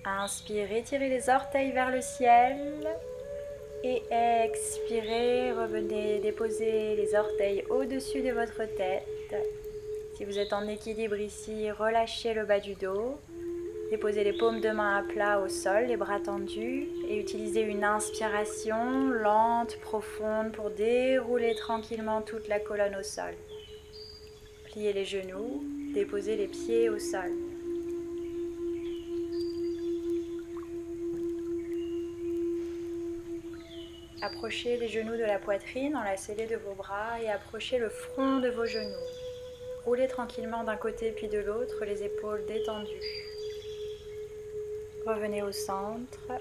Inspirez, tirez les orteils vers le ciel. Et expirez, revenez déposer les orteils au-dessus de votre tête. Si vous êtes en équilibre ici, relâchez le bas du dos. Déposez les paumes de main à plat au sol, les bras tendus. Et utilisez une inspiration lente, profonde pour dérouler tranquillement toute la colonne au sol. Pliez les genoux, déposez les pieds au sol. Approchez les genoux de la poitrine, enlacez-les de vos bras et approchez le front de vos genoux. Roulez tranquillement d'un côté puis de l'autre, les épaules détendues. Revenez au centre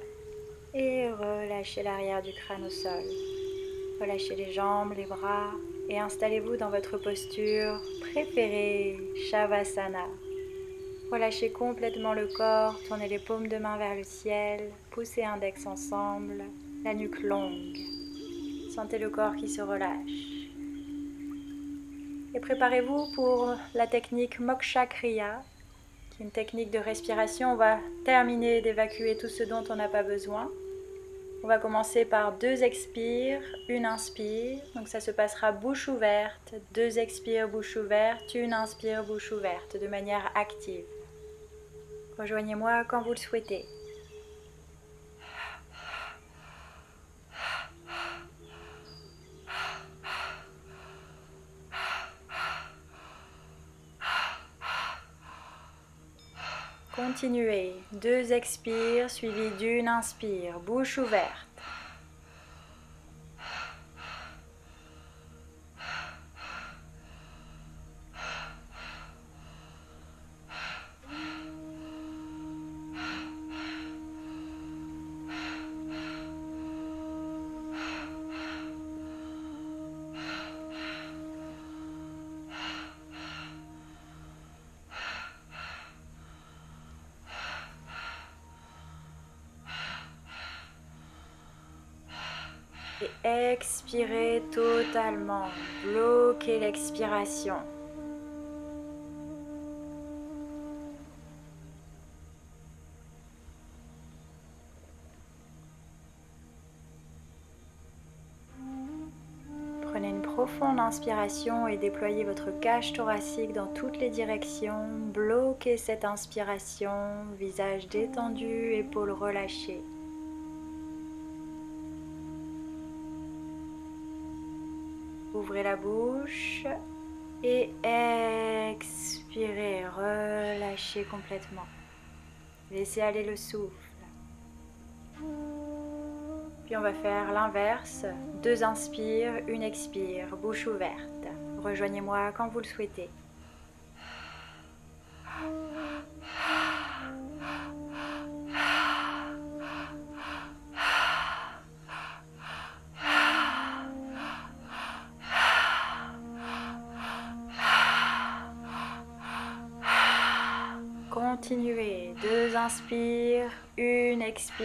et relâchez l'arrière du crâne au sol. Relâchez les jambes, les bras et installez-vous dans votre posture préférée, Shavasana. Relâchez complètement le corps, tournez les paumes de main vers le ciel, poussez index ensemble, la nuque longue. Sentez le corps qui se relâche. Et préparez-vous pour la technique Moksha Kriya, qui est une technique de respiration. On va terminer d'évacuer tout ce dont on n'a pas besoin. On va commencer par 2 expires, 1 inspire. Donc ça se passera bouche ouverte, 2 expires, bouche ouverte, 1 inspire, bouche ouverte, de manière active. Rejoignez-moi quand vous le souhaitez. Continuez, 2 expires suivis d'1 inspire, bouche ouverte. Et expirez totalement, bloquez l'expiration. Prenez une profonde inspiration et déployez votre cage thoracique dans toutes les directions. Bloquez cette inspiration, visage détendu, épaules relâchées. Ouvrez la bouche et expirez, relâchez complètement. Laissez aller le souffle. Puis on va faire l'inverse, 2 inspires, 1 expire, bouche ouverte. Rejoignez-moi quand vous le souhaitez. Continuez, 2 inspires, 1 expire.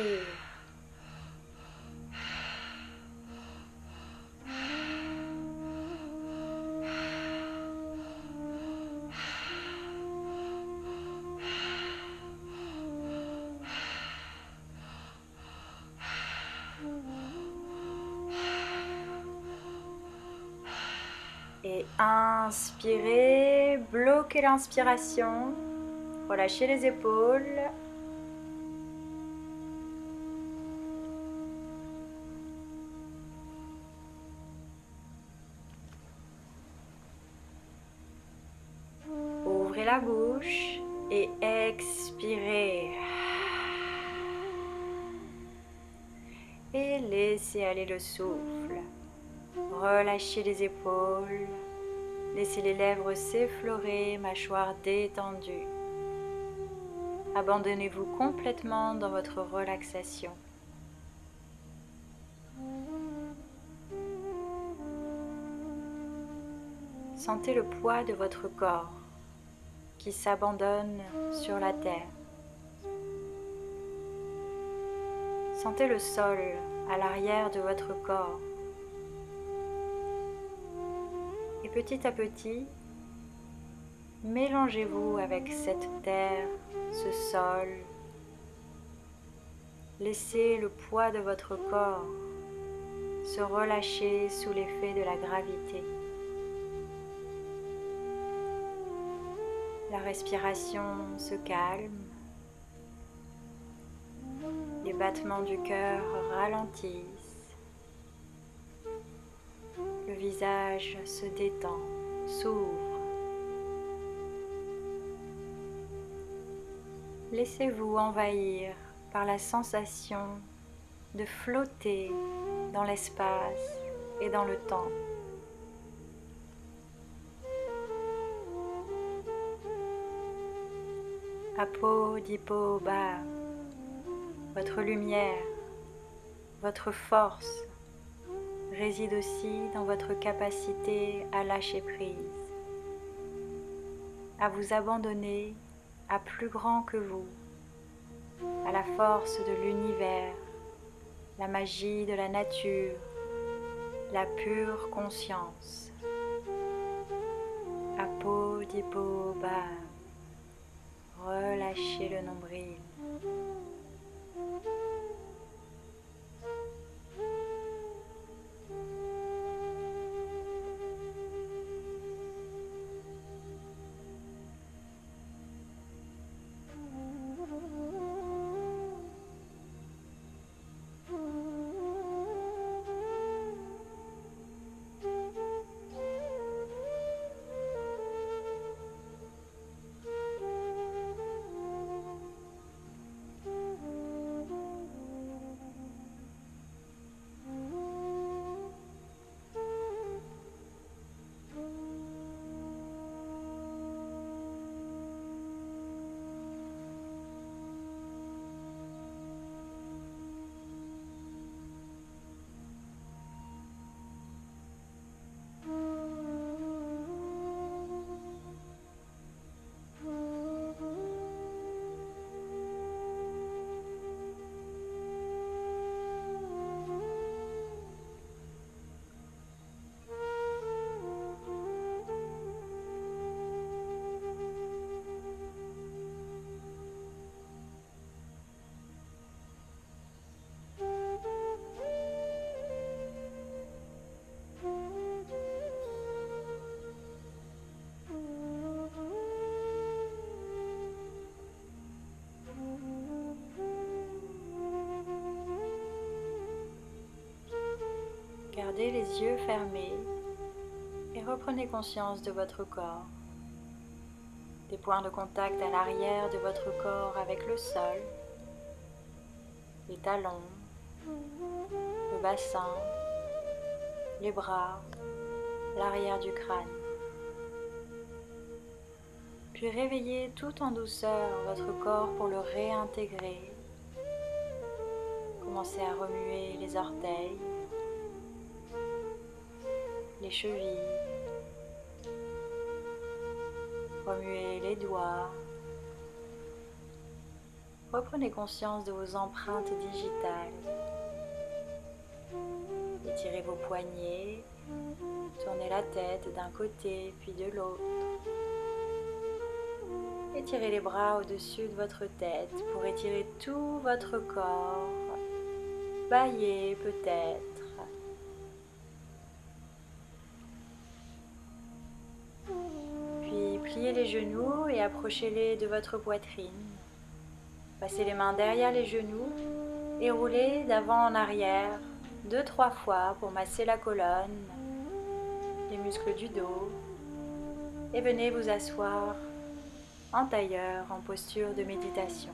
Et inspirez, bloquez l'inspiration, relâchez les épaules. Ouvrez la bouche et expirez. Et laissez aller le souffle. Relâchez les épaules. Laissez les lèvres s'effleurer, mâchoire détendue. Abandonnez-vous complètement dans votre relaxation. Sentez le poids de votre corps qui s'abandonne sur la terre. Sentez le sol à l'arrière de votre corps. Et petit à petit, mélangez-vous avec cette terre, ce sol. Laissez le poids de votre corps se relâcher sous l'effet de la gravité. La respiration se calme. Les battements du cœur ralentissent. Le visage se détend, s'ouvre. Laissez-vous envahir par la sensation de flotter dans l'espace et dans le temps. Apodipo-ba, votre lumière, votre force réside aussi dans votre capacité à lâcher prise, à vous abandonner à plus grand que vous, à la force de l'univers, la magie de la nature, la pure conscience. Apodipo-ba, relâchez le nombril. Gardez les yeux fermés et reprenez conscience de votre corps. Des points de contact à l'arrière de votre corps avec le sol, les talons, le bassin, les bras, l'arrière du crâne. Puis réveillez tout en douceur votre corps pour le réintégrer. Commencez à remuer les orteils, les chevilles, remuez les doigts. Reprenez conscience de vos empreintes digitales. Étirez vos poignets, tournez la tête d'un côté puis de l'autre. Étirez les bras au-dessus de votre tête pour étirer tout votre corps. Bâillez peut-être. Puis pliez les genoux et approchez-les de votre poitrine. Passez les mains derrière les genoux et roulez d'avant en arrière 2-3 fois pour masser la colonne, les muscles du dos. Et venez vous asseoir en tailleur, en posture de méditation.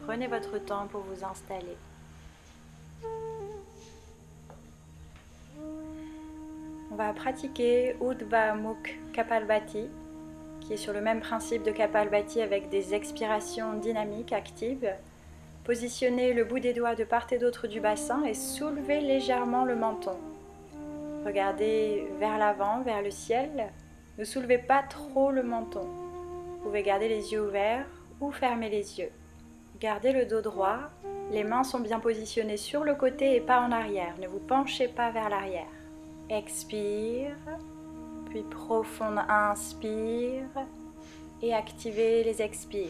Prenez votre temps pour vous installer. On va pratiquer Urdhva Mukha Kapalbhati, qui est sur le même principe de Kapalbhati avec des expirations dynamiques, actives. Positionnez le bout des doigts de part et d'autre du bassin et soulevez légèrement le menton. Regardez vers l'avant, vers le ciel. Ne soulevez pas trop le menton. Vous pouvez garder les yeux ouverts ou fermer les yeux. Gardez le dos droit. Les mains sont bien positionnées sur le côté et pas en arrière. Ne vous penchez pas vers l'arrière. Expire, puis profonde inspire et activez les expires.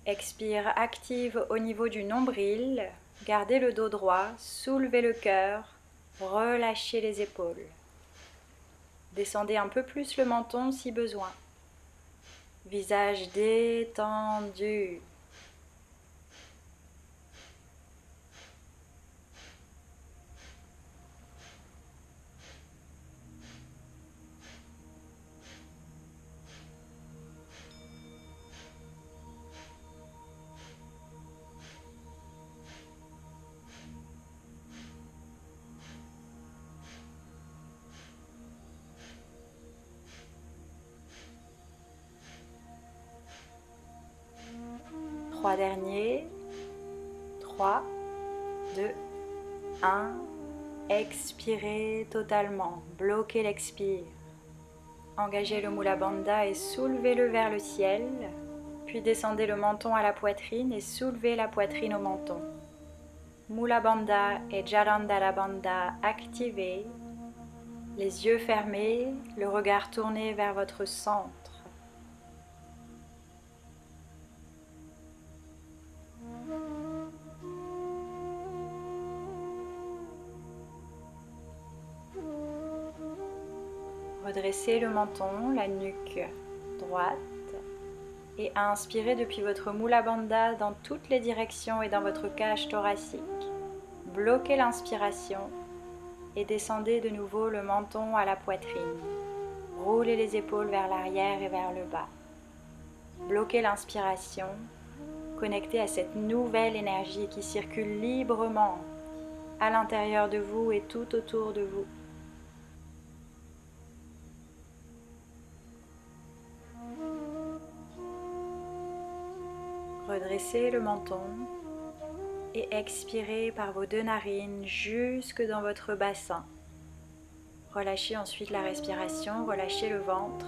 Expire active au niveau du nombril. Gardez le dos droit, soulevez le cœur, relâchez les épaules. Descendez un peu plus le menton si besoin. Visage détendu. Trois derniers. 3, 2, 1. Expirez totalement. Bloquez l'expire. Engagez le Mula Bandha et soulevez-le vers le ciel. Puis descendez le menton à la poitrine et soulevez la poitrine au menton. Mula Bandha et Jalandhara Bandha activés. Les yeux fermés, le regard tourné vers votre centre. Redressez le menton, la nuque droite et inspirez depuis votre Mula Bandha dans toutes les directions et dans votre cage thoracique. Bloquez l'inspiration et descendez de nouveau le menton à la poitrine. Roulez les épaules vers l'arrière et vers le bas. Bloquez l'inspiration, connectez à cette nouvelle énergie qui circule librement à l'intérieur de vous et tout autour de vous. Redressez le menton et expirez par vos deux narines jusque dans votre bassin. Relâchez ensuite la respiration, relâchez le ventre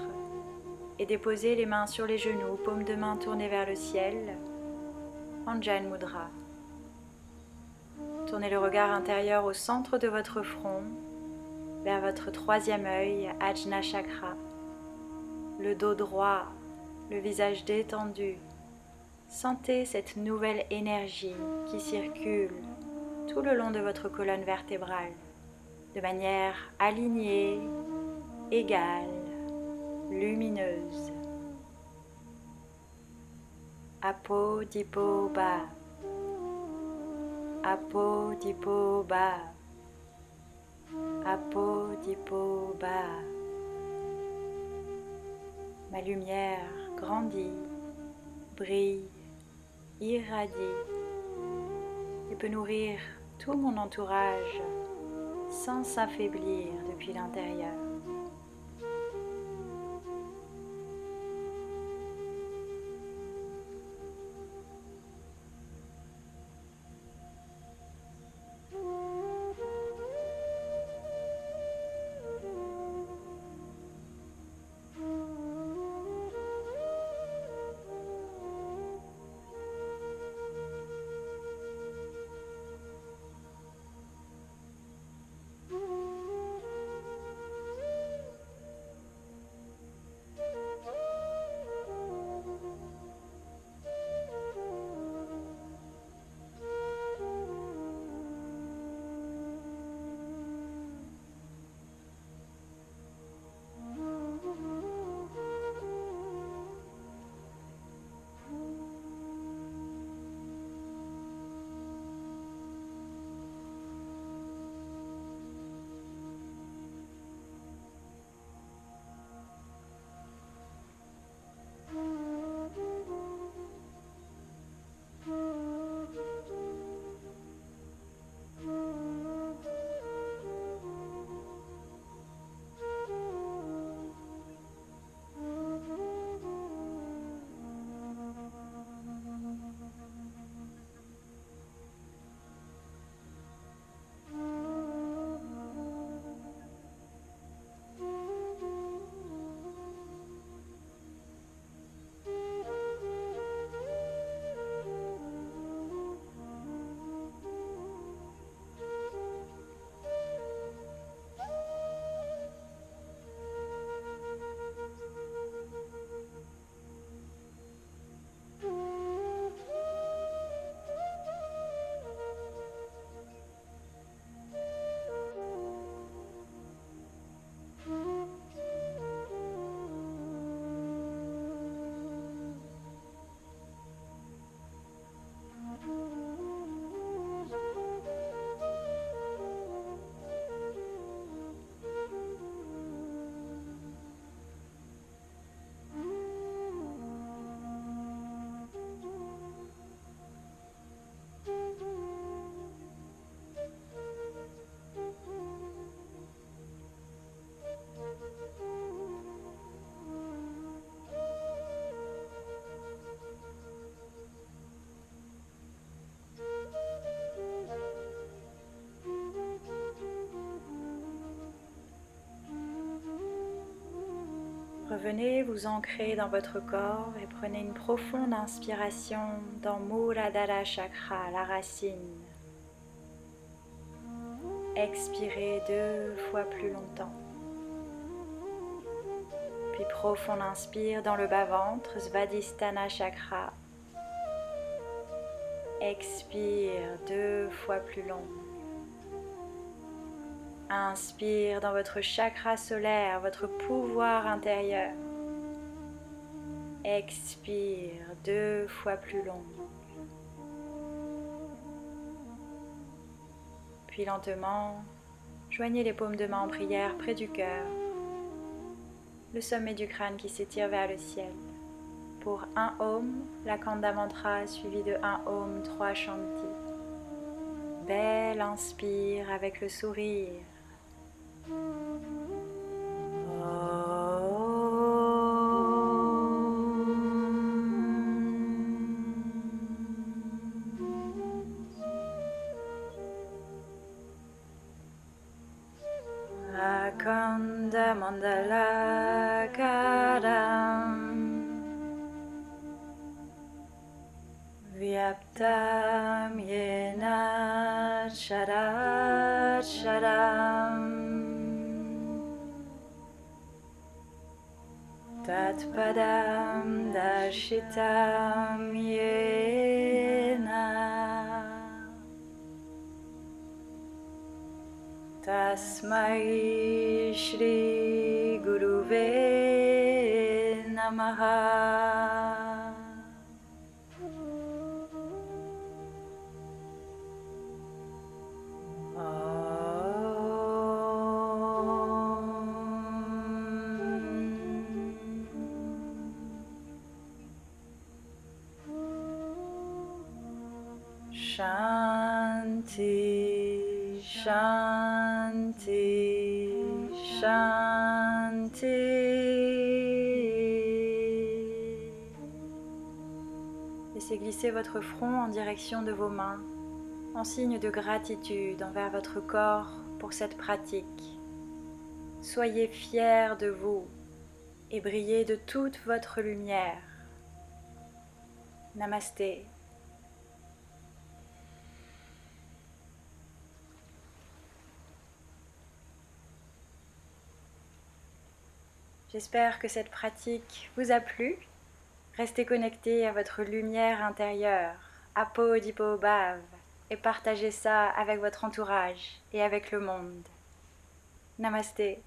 et déposez les mains sur les genoux, paumes de main tournées vers le ciel, Anjan Mudra. Tournez le regard intérieur au centre de votre front, vers votre troisième œil, Ajna Chakra. Le dos droit, le visage détendu. Sentez cette nouvelle énergie qui circule tout le long de votre colonne vertébrale, de manière alignée, égale, lumineuse. Apo Dipo Ba. Apo Dipo Ba. Apo Dipo Ba. Ma lumière grandit, brille, irradie et peut nourrir tout mon entourage sans s'affaiblir depuis l'intérieur. Revenez vous ancrer dans votre corps et prenez une profonde inspiration dans Muladhara Chakra, la racine. Expirez 2 fois plus longtemps. Puis profond inspire dans le bas-ventre, Svadhisthana Chakra. Expire 2 fois plus long. Inspire dans votre chakra solaire, votre pouvoir intérieur. Expire 2 fois plus long. Puis lentement, joignez les paumes de main en prière près du cœur, le sommet du crâne qui s'étire vers le ciel. Pour un Om, la Kanda Mantra suivi de un Om, 3 Shanti. Belle inspire avec le sourire. Akanda Mandala Karam Vyaptam Yena Charat Charam Tatpadam Dashitam Yena Tasmai Shri Guruve Namaha. Shanti, Shanti, Shanti. Laissez glisser votre front en direction de vos mains, en signe de gratitude envers votre corps pour cette pratique. Soyez fiers de vous et brillez de toute votre lumière. Namasté. J'espère que cette pratique vous a plu. Restez connectés à votre lumière intérieure, Apodipobhav, et partagez ça avec votre entourage et avec le monde. Namasté.